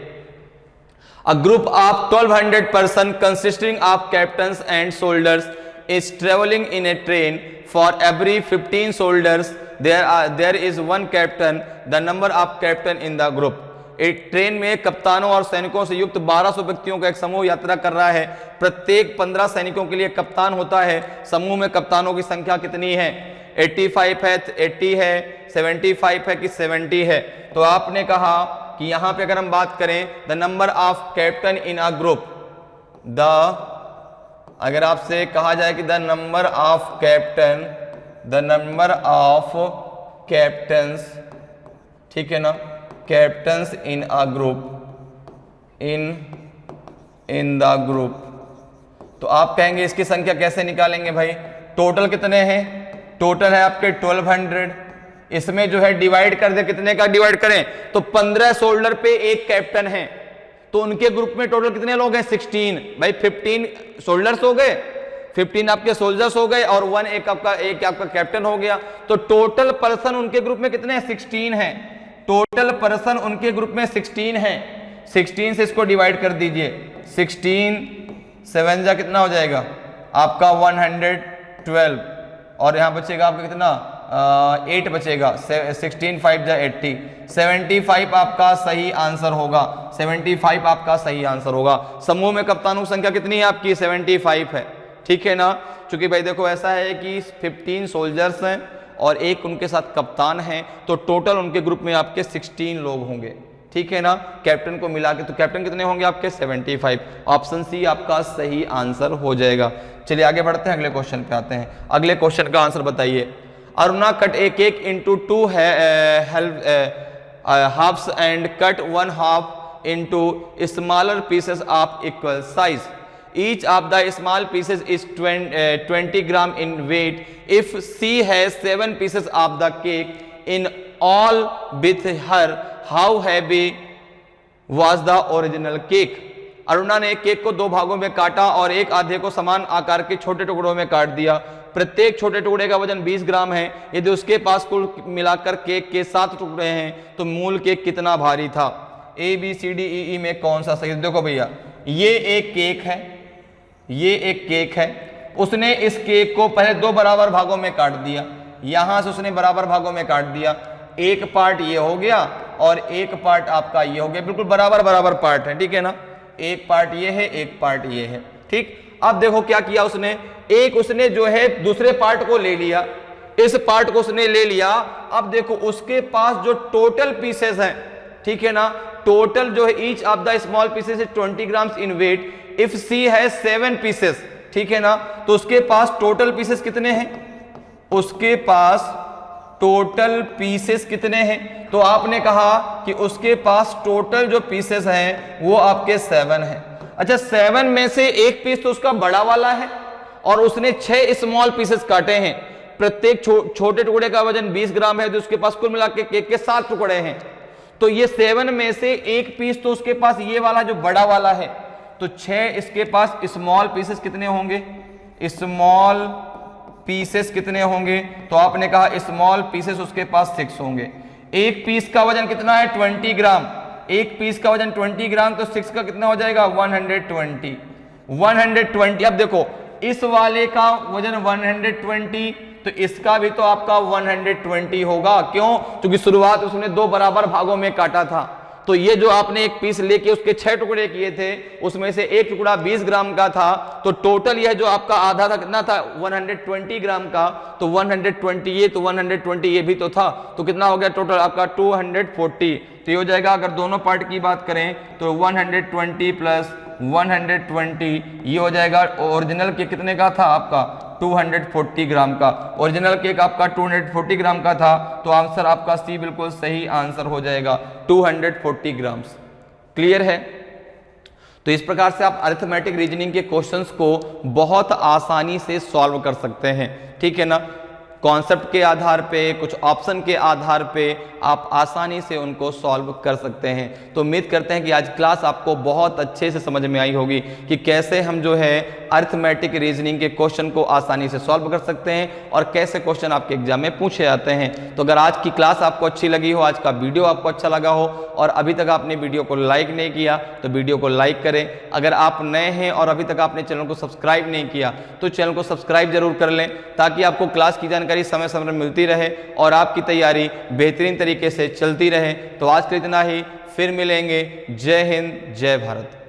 A group of 1200 person consisting of captains and soldiers is traveling in a train. For every 15 soldiers there is one captain. The number of captain in the group. एक ट्रेन में कप्तानों और सैनिकों से युक्त 1200 व्यक्तियों का एक समूह यात्रा कर रहा है। प्रत्येक 15 सैनिकों के लिए कप्तान होता है। समूह में कप्तानों की संख्या कितनी है? 85 है, 80 है, 75 है कि 70 है? तो आपने कहा कि यहां पे अगर हम बात करें the number of captain in a group, अगर आपसे कहा जाए कि द नंबर ऑफ कैप्टन्स, ठीक है ना, captains in a group, in the group, तो आप कहेंगे इसकी संख्या कैसे निकालेंगे भाई? टोटल कितने हैं? टोटल है आपके 1200, इसमें जो है डिवाइड कर दे, कितने का डिवाइड करें? तो 15 सोल्जर पे एक कैप्टन है, तो उनके ग्रुप में टोटल कितने लोग हैं? 16। भाई 15 सोल्जर्स हो गए, 15 आपके सोल्जर्स हो गए और एक आपका कैप्टन हो गया। तो टोटल पर्सन उनके ग्रुप में कितने हैं? 16 हैं। टोटल पर्सन उनके ग्रुप में 16 हैं। 16 से इसको डिवाइड कर दीजिए, 16 7 जा कितना हो जाएगा आपका 112, और यहां बचेगा आपका कितना 8 बचेगा, 16 5 जा 80, 75 आपका सही आंसर होगा। 75 आपका सही आंसर होगा। समूह में कप्तानों की संख्या कितनी है आपकी? 75 है, ठीक है ना। क्योंकि भाई देखो ऐसा है कि 15 सोल्जर्स हैं और एक उनके साथ कप्तान है, तो टोटल उनके ग्रुप में आपके 16 लोग होंगे, ठीक है ना। कैप्टन को मिला के तो कैप्टन कितने होंगे आपके? 75। ऑप्शन सी आपका सही आंसर हो जाएगा। चलिए आगे बढ़ते हैं, अगले क्वेश्चन पे आते हैं। अगले क्वेश्चन का आंसर बताइए। Aruna cut A cake into 2 halves and cut 1 half into smaller pieces of equal size. Each of the small pieces is 20 gram in weight. If she has 7 pieces of the cake in all with her, how heavy was the original cake? Aruna ने केक को 2 भागों में काटा और एक आधे को समान आकार के छोटे टुकड़ों में काट दिया। प्रत्येक छोटे टुकड़े का वजन 20 ग्राम है। यदि उसके पास कुल मिलाकर केक के 7 टुकड़े हैं तो मूल केक कितना भारी था? ए बी सी डी ई में कौन सा सही? देखो भैया, ये एक केक है, ये एक केक है। उसने इस केक को पहले 2 बराबर भागों में काट दिया। यहां से उसने बराबर भागों में काट दिया। एक पार्ट ये हो गया और एक पार्ट आपका ये हो गया, बिल्कुल बराबर बराबर पार्ट है, ठीक है ना। एक पार्ट ये है, एक पार्ट ये है, ठीक। अब देखो क्या किया उसने, उसने जो है दूसरे पार्ट को ले लिया, इस पार्ट को उसने ले लिया। अब देखो उसके पास जो टोटल पीसेस हैं, ठीक है ना, टोटल जो है each of the small pieces is 20 grams in weight. If C है 7 पीसेस, ठीक है ना, तो उसके पास टोटल पीसेस कितने हैं? उसके पास टोटल पीसेस कितने हैं? तो आपने कहा कि उसके पास टोटल जो पीसेस हैं वो आपके 7 हैं। अच्छा, 7 में से एक पीस तो उसका बड़ा वाला है और उसने 6 स्मॉल पीसेस काटे हैं। प्रत्येक छोटे टुकड़े का वजन 20 ग्राम है, तो उसके पास कुल मिला के केक के 7 टुकड़े हैं। तो ये 7 में से एक पीस तो उसके पास ये वाला जो बड़ा वाला है, तो 6 इसके पास स्मॉल पीसेस कितने होंगे? स्मॉल पीसेस कितने होंगे? तो आपने कहा स्मॉल पीसेस उसके पास 6 होंगे। एक पीस का वजन कितना है? 20 ग्राम। एक पीस का वजन 20 ग्राम, तो 6 का कितना हो जाएगा? 120। अब देखो इस वाले का वजन 120, तो इसका भी तो आपका 120 होगा। क्यों? क्योंकि शुरुआत उसने 2 बराबर भागों में काटा था। तो ये जो आपने एक पीस लेके उसके 6 टुकड़े किए थे, उसमें से एक टुकड़ा 20 ग्राम का था, तो टोटल यह जो आपका आधा था कितना था? 120 ग्राम का। तो 120 ये, तो 120 ये भी तो था, तो कितना हो गया टोटल आपका? 240। तो ये हो जाएगा, अगर दोनों पार्ट की बात करें तो 120 प्लस 120 ये हो जाएगा। ओरिजिनल केक कितने का था आपका? 240 ग्राम का। ओरिजिनल केक आपका 240 ग्राम का था, तो आंसर आपका सी बिल्कुल सही आंसर हो जाएगा, 240 ग्राम्स। क्लियर है? तो इस प्रकार से आप अरिथमेटिक रीजनिंग के क्वेश्चंस को बहुत आसानी से सॉल्व कर सकते हैं, ठीक है ना। कॉन्सेप्ट के आधार पे, कुछ ऑप्शन के आधार पे आप आसानी से उनको सॉल्व कर सकते हैं। तो उम्मीद करते हैं कि आज क्लास आपको बहुत अच्छे से समझ में आई होगी कि कैसे हम जो है अरिथमेटिक रीजनिंग के क्वेश्चन को आसानी से सॉल्व कर सकते हैं और कैसे क्वेश्चन आपके एग्जाम में पूछे जाते हैं। तो अगर आज की क्लास आपको अच्छी लगी हो, आज का वीडियो आपको अच्छा लगा हो और अभी तक आपने वीडियो को लाइक नहीं किया तो वीडियो को लाइक करें। अगर आप नए हैं और अभी तक आपने चैनल को सब्सक्राइब नहीं किया तो चैनल को सब्सक्राइब जरूर कर लें, ताकि आपको क्लास की जानकारी समय समय पर मिलती रहे और आपकी तैयारी बेहतरीन तरीके से चलती रहे। तो आज के लिए इतना ही, फिर मिलेंगे। जय हिंद, जय भारत।